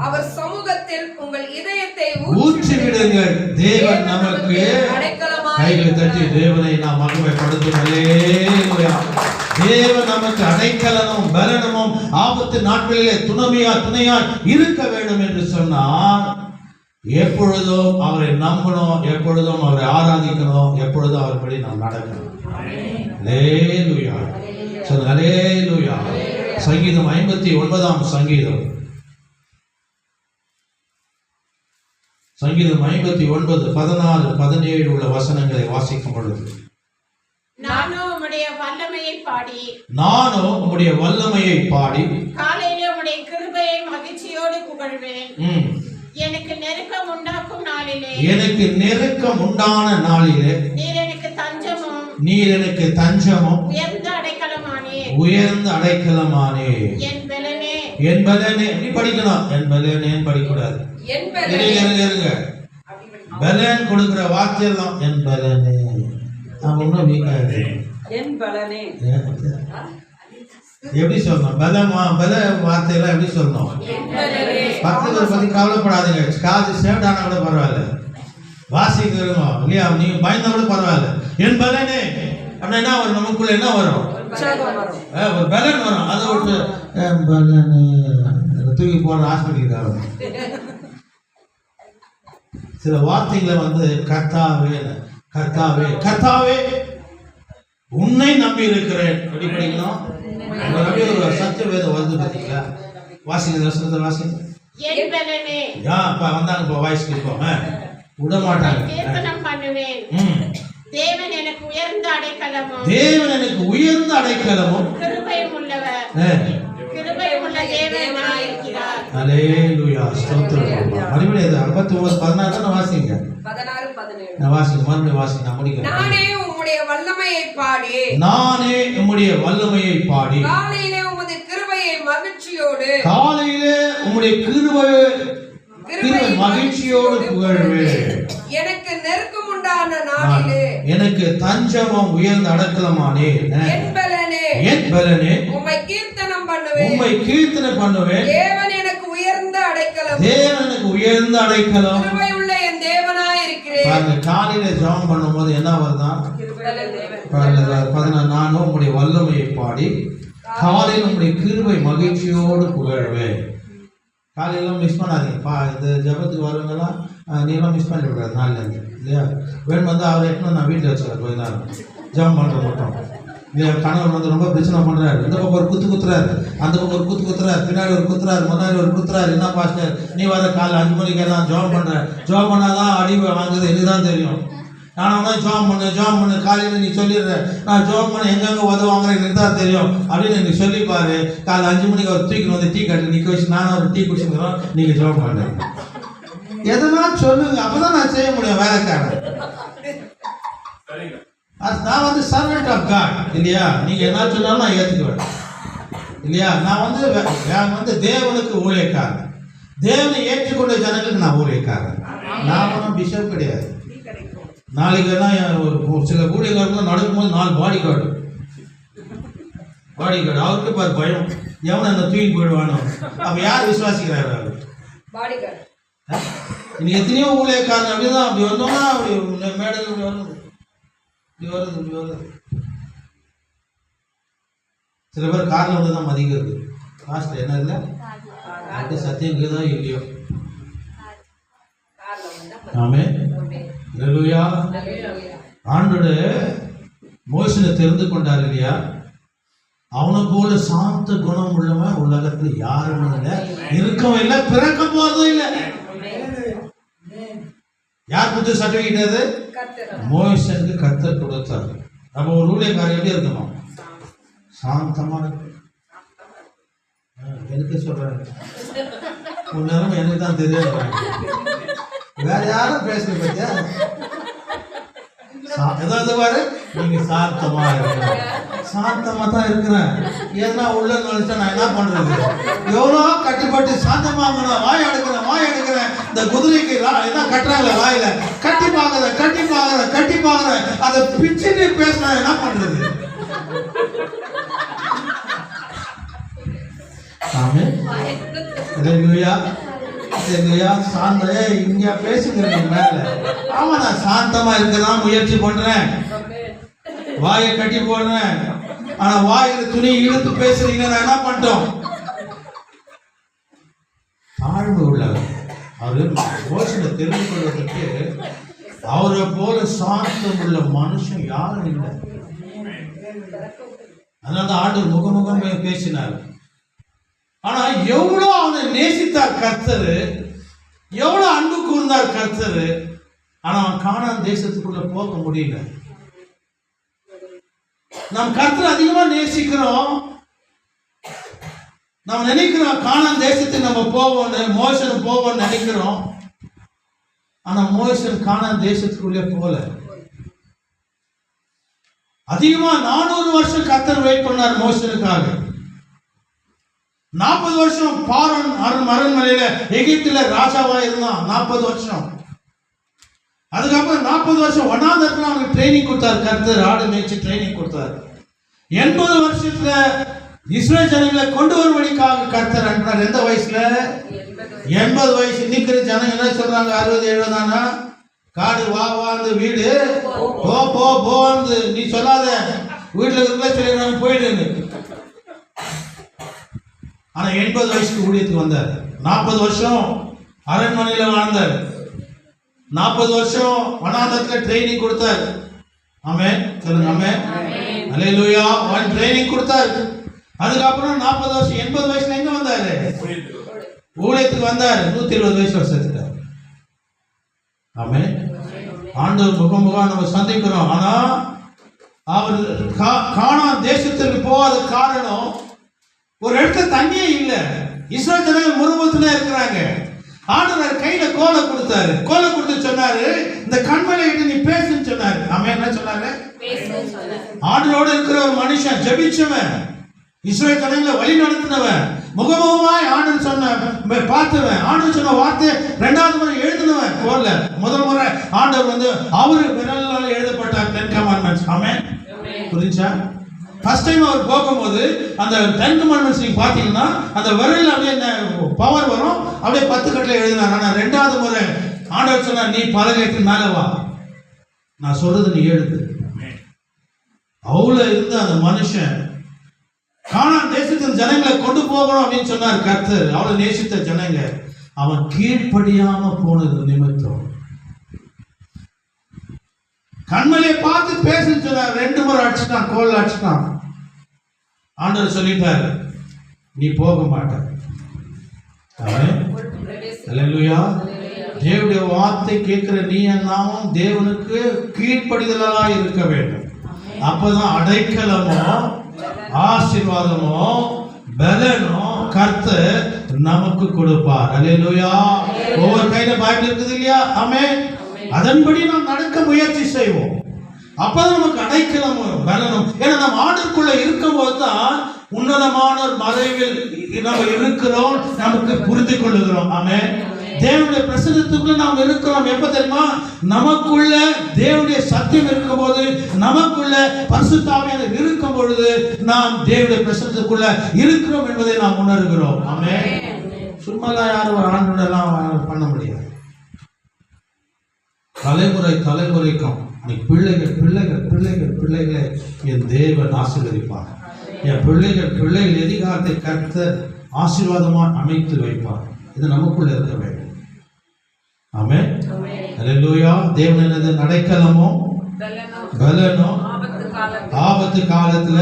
அவர் சமூகத்தில் உங்கள் இதயத்தை ஊற்றிவிடுங்கள். தேவன் நமக்கு கைகளை தட்டி தேவனை நாம் மகிமைப்படுத்தும். தேவன் நமக்கு அடைக்கலனும் பலனமும் ஆபத்து நாட்களிலே துணையா இருக்க வேண்டும் என்று சொன்னார். எப்பொழுதும் அவரை நம்பணும், எப்பொழுதும் அவரை ஆராதிக்கணும், எப்பொழுதும் அவர்படி நாம் நடக்கணும். அல்லேலூயா. சொல்லுங்க அல்லேலூயா. சங்கீதம் 59 சங்கீதம் 59 14 17 உள்ள வசனங்களை வாசிக்கும் பொழுது நானும் உம்முடைய வல்லமையை பாடி காலையிலே உம்முடைய கிருபையை மகிழ்ச்சியோடு புகழ்வேன். எனக்கு நெருக்கம் உண்டான நாளிலே நீர் எனக்கு தஞ்சமும் உயர்ந்த அடைக்கலமானே. என் பலனே. நீ படிக்கணும். என் பலனே படிக்கூடாது. பலன் கொடுக்கிற வார்த்தையெல்லாம் என் பலனே. ஒன்னும் வீக்கா இருக்கு. எப்படி சொல்லணும்? பல வார்த்தையெல்லாம் எப்படி சொல்லணும்? பக்கத்துல பத்தி கவலைப்படாதீங்க. காது சேவ்டானா கூட பரவாயில்ல, வாசிக்கிறோம் இல்லையா? நீங்க பயந்தா கூட பரவாயில்ல. என் பலனே அப்படின்னா என்ன வரும்? நமக்குள்ள என்ன வரும்? ஒரு பலன் வரும். அதை விட்டு தூக்கி போற ஹாஸ்பிட்டலுக்கு சில வார்த்தைகளை வந்து கர்த்தாவே கர்த்தாவே கர்த்தாவே உன்னை நம்பி இருக்கிறேன் அப்படி படிக்கணும். அப்படியே ஒரு சத்திய வேதம் வருது பார்த்தீங்களா? வாசிங்க வாசிங்க. வந்தாங்க இப்போ வாய்ஸ் கேட்போம். விட மாட்டாங்க. தேவன் எனக்கு உயர்ந்த அடைக்கலமும் கிருபையும் உள்ளவர். தேவனாய் இருக்கிறார். அல்லேலூயா. ஸ்தோத்திரம். மறுபடியும் 59 16 தான வாசிங்க. 16 17 நான் வாசிங்க. மறுபடியும் வாசிங்க. நான் முடிக்கிறேன். நானே உம்முடைய வல்லமையை பாடி காலையிலே உம்முடைய கிருபையை மகிழ்ச்சியோடு புகழ்வேன். எனக்கு நெருக்கம் உண்டான நாளிலே எனக்கு தஞ்சமும் உயர்ந்த அடைக்கலமானே. என் பலனே உம்மை கீர்த்தனம் பண்ணுவேன். தேவன் எனக்கு உயர்ந்த அடைக்கலம் கிருபையுள்ள என் தேவனாய் இருக்கிறேன். காலையில ஜெபம் பண்ணும்போது என்ன வருதான்? நானும் உம்முடைய வல்லமையை பாடி காலையில் உம்முடைய கிருபை மகிழ்ச்சியோடு புகழ்வேன். காலையெல்லாம் மிஸ் பண்ணாதீங்கப்பா. இந்த ஜபத்துக்கு வருவங்கெல்லாம் நீலாம் மிஸ் பண்ணி விடுறாரு நாளில் இருந்து இல்லையா? வேணும் வந்து அவர் எட்டுனா நான் வீட்டில் வச்சுக்கிறேன். கொஞ்ச நேரம் ஜபம் பண்ணுற மட்டும் கணவர் வந்து ரொம்ப பிரச்சனை பண்றாரு, இந்த பக்கம் ஒரு குத்துறாரு, அந்த பக்கம் ஒரு குத்துறாரு, பின்னாடி ஒரு குத்துறாரு, முன்னாடி ஒரு குத்துறாரு. என்ன பாஸ்டர் நீ வர காலை 5 மணிக்கு நான் ஜாப் பண்றேன், ஜாப் பண்ணாதான் அடி வாங்குது எனக்கு தான் தெரியும். நான் ஜாப் பண்ணு காலையில் நீ சொல்லிடுற, நான் ஜாப் பண்ண எங்கெங்க உதவாங்க எனக்கு தான் தெரியும் அப்படின்னு எனக்கு சொல்லிப்பாரு. காலை 5 மணிக்கு அவர் தூக்கி வந்து டீ கட்டு நிற்க வச்சு நானும் ஒரு டீ குடிச்சுக்கிறோம், நீங்க ஜாப் பண்ணுறேன். எதெல்லாம் சொல்லுங்க, அப்பதான் நான் செய்ய முடியும் வேலைக்காரன். நான் வந்து சர்வெண்ட் ஆஃப் காட் இல்லையா? நீங்க என்ன சொன்னாலும் நான் ஏத்துக்குவேன் இல்லையா? நான் வந்து தேவனுக்கு ஊழியக்காரன், தேவனை ஏற்றுக்கொண்ட ஜனங்களுக்கு நான் ஊழியக்காரன். நான் ஒன்றும் பிஷப் கிடையாது. நாளைக்கு எல்லாம் ஒரு சில ஊழியக்காரர்கள் நடக்கும்போது 4 பாடி கார்டு அவருக்கு பாரு பயம், எவனை அந்த தூக்கி போயிடுவானோ. அப்ப யார் விசுவாசிக்கிறாரு அவர்? இன்னைக்கு எத்தனையோ ஊழியக்காரன் அப்படிதான், அப்படி வந்தோம்னா அப்படி மேடல் இப்படி வருது, இப்படி வருது. சில பேர் காரில் வந்து தான் மதிக்கிறது. காஸ்ட்ல என்ன இல்லை அப்படி சத்தியம் தான் இல்லையோ. ஆமே அல்லேலூயா. ஆண்டவரே மோசனை தெரிந்து கொண்டார் இல்லையா? அவனை போல சாந்த குணம் உள்ளவன் உலகத்தில் யாரும் இல்லை, இருக்கவும் இல்லை, பிறக்க போறதும் இல்லை. யார் புது சர்டிபிகேட்? அது மோசனுக்கு கர்த்தர் கொடுத்தார். நம்ம ஒரு ஊழியக்காரர் எப்படி இருக்கணும்? சாந்தமா இருக்கு. எனக்கு சொல்றாங்க ஒரு நேரம் எனக்கு தான் தெரியாது, வேற யாரும் பேசுற பத்தியா ஏதாவது பாரு, நீங்க சாந்தமா இருக்கிற, சாந்தமா தான் இருக்கிறேன். ஏன்னா உள்ள நினைச்சா நான் என்ன பண்றது? எவ்வளோ கட்டுப்பட்டு சாந்தமா வாய் எடுக்கிறேன். இந்த குதிரைக்கு என்ன கட்டுறாங்களே வாயில, கட்டி பாக்குறேன், அதை பிச்சுட்டு பேசினா என்ன பண்றது? சாந்தே இங்க பேசுகிறேன் மேல. ஆமா நான் சாந்தமா இருக்கதான் முயற்சி பண்றேன், வாயை கட்டி போடுறேன். ஆனா வாயில துணி இழுத்து பேசுறீங்க, நான் என்ன பண்ணிட்டோம்? தாழ்வு உள்ளவர். அவரு மோசனை தெரிந்து கொள்வதற்கு அவரை போல சாந்தம் உள்ள மனுஷன் யாரும் இல்லை. அதனால ஆண்டவர் முகமுகமே பேசினார். ஆனா எவ்வளவு அவனை நேசித்தார் கர்த்தர், எவ்வளவு அன்பு கூர்ந்தார் கர்த்தர். ஆனா அவன் கானான் தேசத்துக்குள்ள போக முடியல. நாம் கர்த்தர் அதிகமா நேசிக்கிறோம், நாம் நினைக்கிறோம் கானான் தேசத்துக்கு நம்ம போவோம்னு, மோசன் போவோம்னு நினைக்கிறோம். ஆனா மோசன் கானான் தேசத்துக்குள்ளே போல. அதிகமா 400 வருஷம் கர்த்தர் வெயிட் பண்ணார் மோசனுக்காக. 40 வருஷம் பார்வோன் அரண்மனையில எகிப்துல ராஜாவா இருந்தான் 40 வருஷம். அதுக்கப்புறம் 40 வருஷம் வனாந்தரத்துல அவனுக்கு ட்ரைனிங் கொடுத்தார் கர்த்தர், ஆடு மேய்ச்சி ட்ரைனிங் கொடுத்தார். 80 வருஷத்துல இஸ்ரேல் ஜனங்களை கொண்டு வரும்படிக்காக கர்த்தர் அனுப்பினார். எந்த வயசுல? 80 வயசு. நிக்கிற ஜனம் என்ன சொல்றாங்க? 60-70 தானா? காடு வாந்து வீடு போந்து நீ சொல்லாத, வீட்டுல இருக்கிற சொல்லிடுறாங்க போயிடுன்னு. ஆனா 80 வயசுக்கு ஊழியத்துக்கு வந்தார். 40 வருஷம் அரண்மனையில வாழ்ந்தார். 40 வருஷம் வனாந்தரத்துல ட்ரைனிங் கொடுத்தார். ஆமென் சொல்லுங்க. ஆமென் அல்லேலூயா. அவன் ட்ரைனிங் கொடுத்தார். அதுக்கப்புறம் 40 வருஷம் 80 வயசுல எங்க வந்தாரு? ஊழியத்துக்கு வந்தார். 120 வயசுல செத்துட்டார். ஆமென். ஆண்டவர் முகமுகம் நம்ம சந்திக்கிறோம். ஆனா அவர் கானான் தேசத்திற்கு போகாத காரணம், ஒரு இடத்துல தண்ணியே இல்லை. இஸ்ரவேல் ஜனங்கள் முறுமுறுத்துல இருக்கிறாங்க. ஆண்டவர் கையில கோலை கொடுத்தாரு. கோலை கொடுத்து சொன்னாரு, இந்த கண்மலை கிட்ட நீ பேசுன்னு சொன்னாரு. அவன் என்ன சொன்னாரு? ஆண்டவரோட இருக்கிற ஒரு மனுஷன், ஜெபிச்சவன், இஸ்ரவேல் ஜனங்களை வழி நடத்தினவன், முகமுகமாய் ஆண்டவர் சொன்ன பார்த்தவன், ஆண்டவர் சொன்ன வார்த்தை 2வது முறை எழுதினவன். கோல்ல முதல் முறை ஆண்டவர் வந்து அவரு விரலால எழுதப்பட்டார் 10 commandments. ஆமென். புரிஞ்சா? ஃபர்ஸ்ட் டைம் அவர் போகும்போது அந்த 10 commandments நீங்க பாத்தீங்கன்னா அந்த விரல் அப்படியே பவர் வரும், அப்படியே 10 கட்டளை எழுதினார். ஆனா 2வது முறை ஆண்டவர் சொன்னார், நீ பலகைக்கு மேல வா, நான் சொல்றது நீ எழுது. அவ்வளவு இருந்த அந்த மனுஷன் கானான் தேசத்தின் ஜனங்களை கொண்டு போகணும் அப்படின்னு சொன்னார் கர்த்தர். அவளை நேசித்த ஜனங்க அவன் கீழ்ப்படியாம போனது நிமித்தம் கண்மலையை பார்த்து பேசுன்னு சொன்னார். 2 முறை அடிச்சுட்டான், கோல் அடிச்சுட்டான். ஆண்டவர் சொல்லிட்டாரு, நீ போக மாட்ட. அல்லேலூயா. தேவனுடைய வார்த்தை கேட்கிற நீ நாமும் தேவனுக்கு கீழ்ப்படிதலா இருக்க வேண்டும். அப்பதான் அடைக்கலமோ ஆசீர்வாதமோ பலனோ கர்த்தர் நமக்கு கொடுப்பார். அல்லேலூயா. ஒவ்வொரு கையில பைபிள் இருக்குது இல்லையா? ஆமென். அதன்படி நாம் நடக்க முயற்சி செய்வோம். அப்பதான் நமக்கு அடைக்கலமும் பலனும். ஏன்னா நம்ம ஆண்டுக்குள்ள இருக்கும் போதுதான் உன்னதமான மறைவில் நம்ம இருக்கிறோம், நமக்கு புரிந்து கொள்ளுகிறோம். ஆமென். தேவனுடைய பிரசன்னத்துக்குள்ள நாம் இருக்கிறோம். எப்ப தெரியுமா? நமக்குள்ள தேவனுடைய சத்தியம் இருக்கும் போது, நமக்குள்ள பரிசுத்த ஆவியானவர் இருக்கும் பொழுது நாம் தேவனுடைய பிரசன்னத்துக்குள்ள இருக்கிறோம் என்பதை நாம் உணர்கிறோம். ஆமென். சும்மாலாம் யாரும் ஆண்டோட எல்லாம் பண்ண முடியாது. தலைமுறைக்கும் நீ பிள்ளைகளை என் தேவன் ஆசீர்வதிப்பார். என் பிள்ளைகள் எதிர்காலத்தை கர்த்தர் ஆசீர்வாதமாக அமைத்து வைப்பார். இது நமக்குள்ள இருக்க வேண்டும். ஆமென். அல்லேலூயா. தேவனது அடைக்கலமோ பலனோ ஆபத்து காலத்துல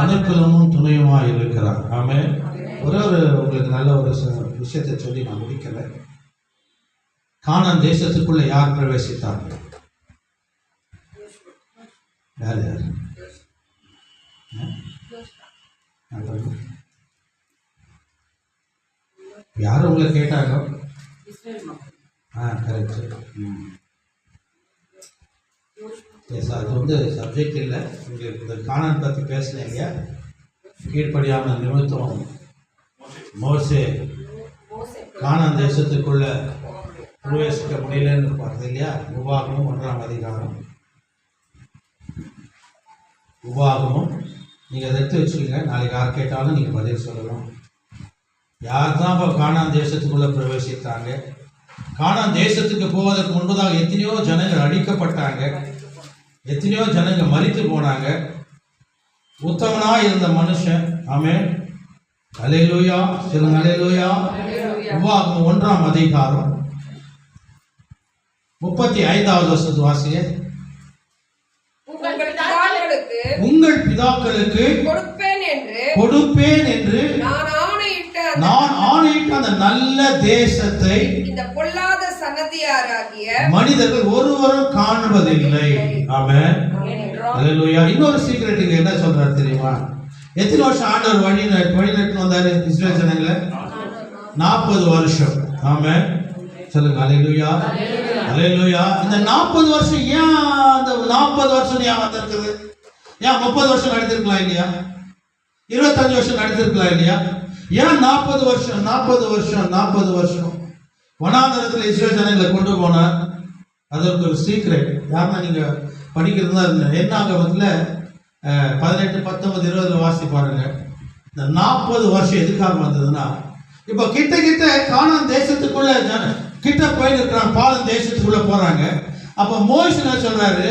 அனுகூலமும் துணையுமா இருக்கிறார். ஆமென். உங்களுக்கு நல்ல ஒரு விஷயத்தை சொல்லி நான் முடிக்கல. கானான் தேசத்துக்குள்ள யார் பிரவேசித்தார்கள்? யார்? யாரும் உங்களை கேட்டாங்க? கரெக்ட். அது சப்ஜெக்ட் இல்லை. உங்களுக்கு இந்த கானான் பற்றி பேசினீங்க. கீழ்ப்படியாம நிமித்தம் மோசே கானான் தேசத்துக்குள்ள பிரவேசிக்க முடியலன்னு பார்த்தது இல்லையா? உபாகமும் 1ஆம் அதிகாரம். உபாகமும் நீங்கள் அதை எடுத்து வச்சுக்கோங்க. நாளைக்கு யார் கேட்டாலும் நீங்கள் பதில் சொல்லலாம். யார் தான் இப்போ கானான் தேசத்துக்குள்ளே பிரவேசித்தாங்க? கானான் தேசத்துக்கு போவதற்கு முன்பதாக எத்தனையோ ஜனங்கள் அழிக்கப்பட்டாங்க, எத்தனையோ ஜனங்கள் மரித்து போனாங்க. உத்தமனா இருந்த மனுஷன். ஆமென். அல்லேலூயா. சொல்லுங்க அல்லேலூயா. உபாகமம் 1ஆம் அதிகாரம் 35வது வசனத்தை வாசிங்க. உங்கள் பிதாக்களுக்கு கொடுப்பேன் என்று நான் ஆணையிட்ட அந்த நல்ல தேசத்தை இந்த பொல்லாத சன்னதியாராகிய மனிதர்கள் ஒருவரும் காண்பதில்லை. ஆமென். அல்லேலூயா. இன்னொரு சீக்ரெட் இங்க என்ன சொல்றாரு தெரியுமா? எத்தனை வருஷம் ஆண்டவர் வழி நடத்திட்டு வந்தாரு இஸ்ரேல் ஜனங்களை? 40 வருஷம். ஆமென். சொல்லுங்க அல்லேலூயா. அல்லேலூயா. இந்த 40 வருஷம் ஏன் அந்த 40 வருஷம் ஏன் வந்திருக்குது? ஏன் 30 வருஷம் நடத்திருக்கலாம் இல்லையா? 25 வருஷம் நடத்திருக்கலாம் இல்லையா? ஏன் 40 வருஷம்? 40 வருஷம் வனாந்தரத்தில் இஸ்ரேல் ஜனங்களை கொண்டு போனார். அதற்கு ஒரு சீக்ரெட். யாருன்னா நீங்க படிக்கிறதா இருந்தேன். என்னாகமத்துல 18, 19, 20 வாசி பாருங்க. இந்த 40 வருஷம் எதுக்காக வந்ததுன்னா, இப்போ கிட்ட கானான் தேசத்துக்குள்ள கிட்ட போயிட்டு இருக்கிறாங்க. பாலன் தேசத்துக்குள்ள போறாங்க. அப்ப மோசே என்ன சொல்றாரு?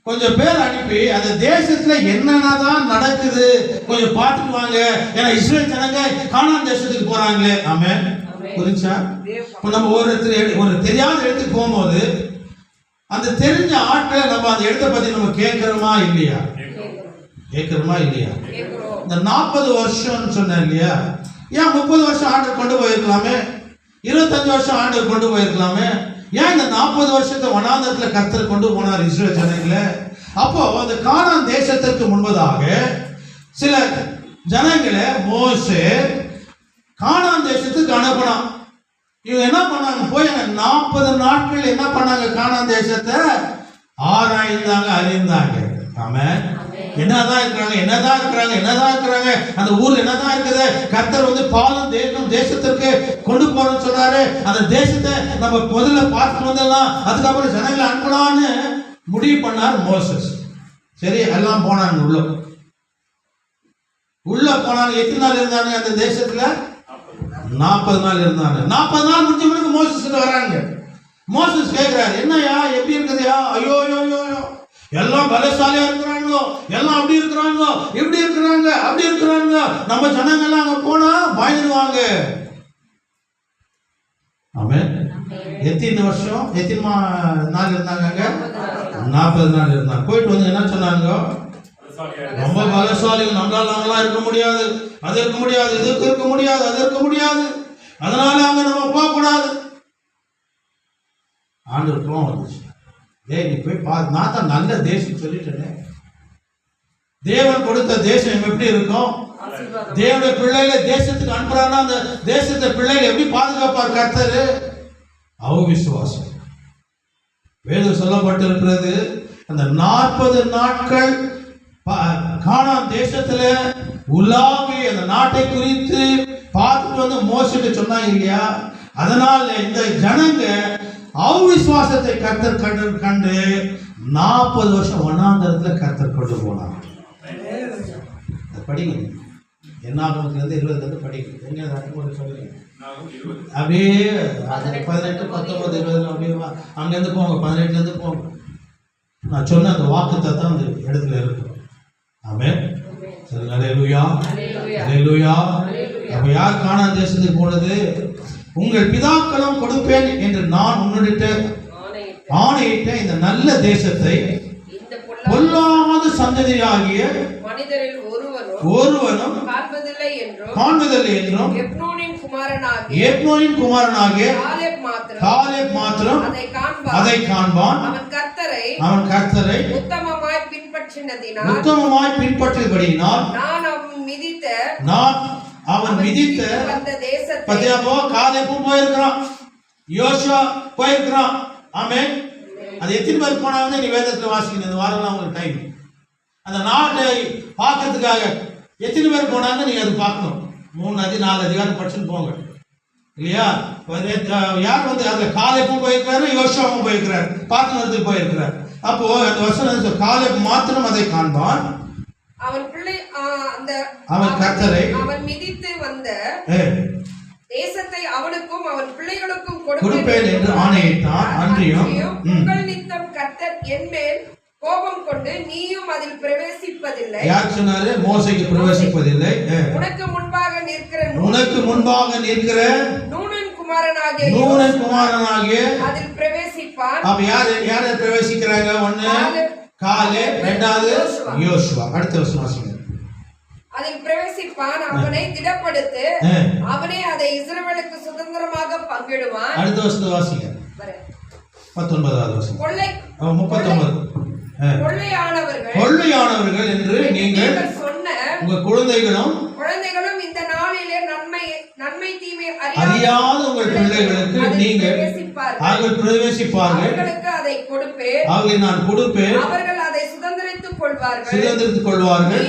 கொஞ்சம் பேர் அனுப்பி அந்த தேசத்துல என்னென்னதான் நடக்குது கொஞ்சம் பார்த்துட்டு வாங்க. ஏன்னா இஸ்ரேல் ஜனங்க கானான் தேசத்துக்கு போறாங்களே. ஆமென். புரிஞ்சா? இப்போ நம்ம ஒரு தெரியாத இடத்துக்கு போகும்போது அந்த தெரிஞ்ச ஆட்களை நம்ம அந்த இடத்தை பத்தி நம்ம கேட்கிறோமா இல்லையா? இந்த 40 வருஷம் சொன்னேன் இல்லையா? ஏன் 30 வருஷம் ஆண்டு கொண்டு போயிருக்கலாமே? 25 வருஷம் ஆண்டு கொண்டு போயிருக்கலாமே? ஏன் இந்த 40 வருஷத்தை வனாந்தரத்துல கர்த்தர் கொண்டு போனார் இஸ்ரேல் ஜனங்களை? அப்போ அந்த கானான் தேசத்திற்கு முன்பதாக சில ஜனங்களை மோசே கானான் தேசத்துக்கு அனுப்பினான். இவங்க என்ன பண்ணாங்க? போய் 40 நாட்கள் என்ன பண்ணாங்க? கானான் தேசத்தை ஆராய்ந்தாங்க, அறிந்தாங்க. ஆமென். என்னதான் இருக்கிறாங்க, அந்த ஊர்ல என்னதான் இருக்குது? கர்த்தர் பாலும் தேசத்திற்கு கொண்டு போறோம்னு சொன்னாரு. அந்த தேசத்தை நம்ம முதல்ல பார்த்து வந்துடலாம், அதுக்கப்புறம் ஜனங்களை அனுப்பலாம்னு முடிவு பண்ணார் மோசஸ். சரி, எல்லாம் போனாங்க. உள்ள போனாங்க. எத்தனை நாள் இருந்தாங்க அந்த தேசத்துல? 40 நாள் இருந்தாங்க. 40 நாள் முடிஞ்ச பிறகு மோசஸ் வராங்க. மோசஸ் கேட்கிறாரு, என்னையா எப்படி இருக்குதுயா? ஐயோ எல்லாம் பலசாலியா இருக்கிறாங்க, எல்லாம் அப்படி இருக்கிறாங்க, இப்படி இருக்கிறாங்க, அப்படி இருக்கிறாங்க. நம்ம ஜனங்கள்லாம் அங்க போனா பயந்துடுவாங்க. ஆமென். எத்தனை வருஷம் எத்தனை நாள் இருந்தாங்க? 40 நாள் இருந்தாங்க. போயிட்டு வந்து என்ன சொன்னாங்க? ரொம்ப பலசாலிகள், நம்மளால நாங்களாம் இருக்க முடியாது, அது இருக்க முடியாது, இதுக்கு இருக்க முடியாது, அது இருக்க முடியாது, அதனால அங்க நம்ம போக கூடாது. ஆண்டவர் கோவம் வந்துச்சு. நீ போய் பாரு, நான் தான் நல்ல தேசம் சொல்லிட்டேன். தேவன் கொடுத்த தேசம் எப்படி இருக்கும்? தேவனுடைய பிள்ளைகளை தேசத்துக்கு அனுப்புறான்னா அந்த தேசத்தை பிள்ளைகளை எப்படி பாதுகாப்பார் கர்த்தர்? அவிசுவாசம். வேதம் சொல்லப்பட்டிருக்கிறது, அந்த 40 நாட்கள் கானான் தேசத்துல உலாவி அந்த நாட்டை குறித்து பார்த்துட்டு வந்து மோசேக்கு சொன்னாங்க இல்லையா? அதனால இந்த ஜனங்க அவிசுவாசத்தை கர்த்தர் கண்டு 40 வருஷம் வனாந்தரத்துல கர்த்தர் கொண்டு போனாங்க. படிங்க, என்னாகும் 20 படிங்க. எங்க சொல்லுங்க அப்படியே 18, 19, 20 அப்படியே அங்கேருந்து போங்க, 18லேருந்து போங்க. நான் சொன்ன அந்த வாக்குத்தை தான் அந்த இடத்துல இருக்கு. ஆமென். சொல்லுங்க அல்லேலூயா, அல்லேலூயா. அப்ப யார் கானான் தேசத்துக்கு போனது? உங்கள் பிதாக்களும் கொடுப்பேன் என்று நான் உன்னிட்ட ஆணையிட்ட இந்த நல்ல தேசத்தை பொல்லாத சந்ததியாகிய மனிதரில் ஒருவனும் காண்பதில்லை என்றும் எப்ரோனின் குமாரனாகிய காலேப் மாத்திரம் அதை காண்பான். அவன் கர்த்தரை உத்தமமாய் பின்பற்றியபடியினால் நான் அவன் மிதித்த பத்தியாபோ காலேப்பும் போயிருக்கிறான், யோசுவா போயிருக்கிறான். ஆமென். அது எத்தனை பேர் போனாங்க? நீ வேதத்தில் வாசிக்கணும். இந்த வாரம்லாம் உங்களுக்கு டைம். அந்த நாட்டை பார்க்கறதுக்காக எத்தனை பேர் போனாங்க நீங்க அது பார்க்கணும். 3 4 அதிகாரம் படிச்சுட்டு போங்க இல்லையா? யார் வந்து அந்த காலேப்பும் போயிருக்கிறாரு, யோசுவாவும் போயிருக்கிறார், பார்க்கறதுக்கு போயிருக்கிறார். அப்போ அந்த வசனம் காலேப் மாத்திரம் அதை காண்பான். அவன் கர்த்தரை அவன் மிதித்து வந்த தேசத்தை அவனுக்கும் அவன் பிள்ளைகளுக்கும் கொடுப்பேன் என்று ஆணையிட்டான். அன்றியும் உங்கள் நித்தம் கர்த்தர் என்மேல் கோபம் கொண்டு நீயும் அதில் பிரவேசிப்பதில்லை. யார் சொன்னாரு? மோசேக்கு பிரவேசிப்பதில்லை. உனக்கு முன்பாக நிற்கிற நூனின் குமாரனாகிய அதில் பிரவேசிப்பான். அப்ப யார் பிரவேசிக்கிறாங்க? ஒண்ணு காலேப், இரண்டாவது யோசுவா. அடுத்த வசனம் அதில் பிரவேசிப்பான். அவனை திடப்படுத்து, அவனே அதை இஸ்ரவேலுக்கு சுதந்திரமாக பங்கிடுவான். அடுத்த வசனம் வாசிங்க. 19வது வசனம். 39. கொள்ளையானவர்கள் என்று நீங்கள் சொன்ன உங்கள் குழந்தைகளும் இந்த நாளிலே நன்மை தீமை அறியாத உங்கள் பிள்ளைகளுக்கு நீங்கள் அவர்கள் பிரவேசிப்பார்கள். அதை கொடுப்பேன், அவர்களை நான் கொடுப்பேன், அவர்கள் அதை சுதந்திரித்துக் கொள்வார்கள்.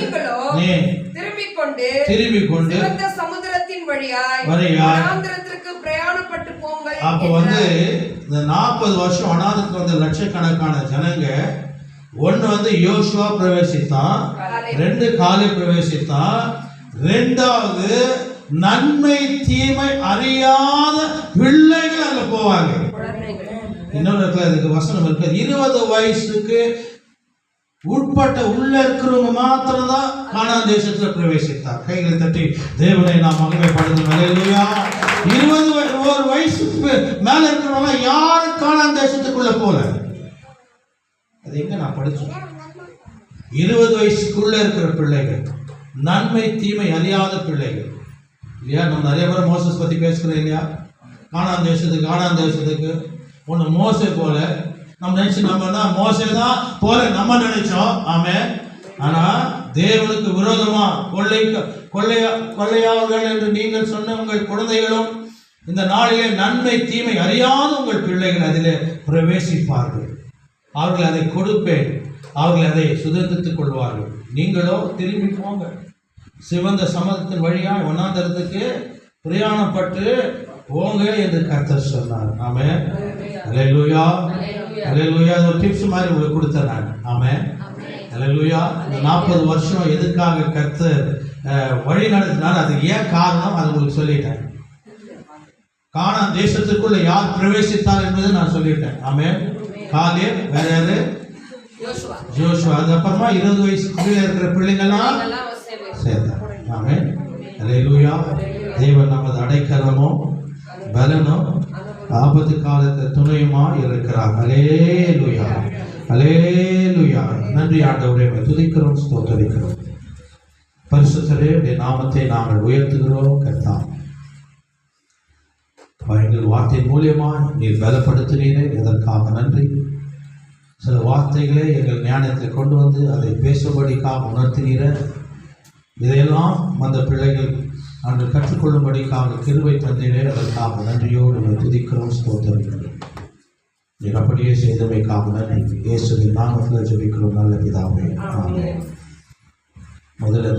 திரும்பிக் கொண்டு சிவந்த சமுத்திரத்தின் வழியாய் வனாந்திரத்திற்கு பிரயாணப்பட்டு போங்கள். அப்ப வந்து இந்த 40 வருஷம் வனாந்திரத்துக்கு வந்த லட்சக்கணக்கான ஜனங்க, ஒன்னு வந்து யோசுவா பிரவேசித்தான், 2 காலேப் பிரவேசித்தான், 2வது நன்மை தீமை அறியாத பிள்ளைகள் அங்க போவாங்க. இன்னொரு இடத்துல இதுக்கு வசனம் இருக்கு, 20 வயசுக்கு உட்பட்ட உள்ள இருக்கிறவங்க மாத்திரம் தான் கானான் தேசத்துல பிரவேசித்தார். கைகளை தட்டி தேவனை நாம் மகிமைப்படுத்தும். அல்லேலூயா. 21 வயசுக்கு மேல இருக்கிறவங்க யாரும் கானான் தேசத்துக்குள்ள போல. அது எங்க நான் படிச்சேன்? 20 வயசுக்குள்ள இருக்கிற பிள்ளைகள், நன்மை தீமை அறியாத பிள்ளைகள் இல்லையா? நம்ம நிறைய பேர் மோசஸ் பத்தி பேசுகிறோம் இல்லையா? கானான் தேசத்துக்கு ஒன்று மோசே போல நம்ம நினைச்சு, நம்ம மோசே தான் போல நம்ம நினைச்சோம். ஆமென். ஆனா தேவனுக்கு விரோதமா கொள்ளையாளர்கள் என்று நீங்கள் சொன்ன உங்கள் குழந்தைகளும் இந்த நாளிலே நன்மை தீமை அறியாத உங்கள் பிள்ளைகள் அதிலே பிரவேசிப்பார்கள். அவர்கள் அதை கொடுப்பேன், அவர்கள் அதை சுதந்திரித்துக் கொள்வார்கள். நீங்களோ திரும்பி போங்க, சிவந்த சமுத்திரத்தின் வழியாக வனாந்தரத்துக்கு பிரயாணப்பட்டு போங்க என்று கர்த்தர் சொன்னார். ஆமென். அல்லேலூயா, அல்லேலூயா. ஒரு டிப்ஸ் மாதிரி உங்களுக்கு கொடுத்தேன் நான். ஆமென், அல்லேலூயா. இந்த 40 வருஷம் எதுக்காக கர்த்தர் வழி நடத்தினார், அது ஏன் காரணம், அது உங்களுக்கு சொல்லிட்டேன். கானான் தேசத்துக்குள்ள யார் பிரவேசித்தார் என்பதை நான் சொல்லிட்டேன். ஆமென். காலேப், வேற யாரு? யோசுவா. அதுக்கப்புறமா 20 வயசுக்குள்ள இருக்கிற பிள்ளைங்கெல்லாம் சேர்ந்தார். ஆமென். அல்லேலூயா. தேவன் நமது அடைக்கலமும் பலனும் ஆபத்து காலத்து துணையுமா இருக்கிறார். அல்லேலூயா, அல்லேலூயா. நன்றி ஆண்டவரே, துதிக்கிறோம், ஸ்தோத்தரிக்கிறோம். பரிசுத்தரே, உடைய நாமத்தை நாங்கள் உயர்த்துகிறோம். கர்த்தாவே, எங்கள் வார்த்தை மூலியமா நீர் பலப்படுத்தினீரே, இதற்காக நன்றி. சில வார்த்தைகளை எங்கள் ஞானத்தை கொண்டு வந்து அதை பேசும்படிக்காக உணர்த்தினீர, இதையெல்லாம் அந்த பிள்ளைகள் அன்று கற்றுக்கொள்ளும்படிக்காக கிருபை தந்தீரே, அதற்காக நன்றியோடு துதிக்கிறோம், ஸ்தோத்தரிக்கிறோம். நீர் அப்படியே செய்தமைக்காக நன்றி. இயேசுவின் நாமத்தில் ஜெபிக்கிறோம் நல்ல பிதாவே, ஆமென். முதல்ல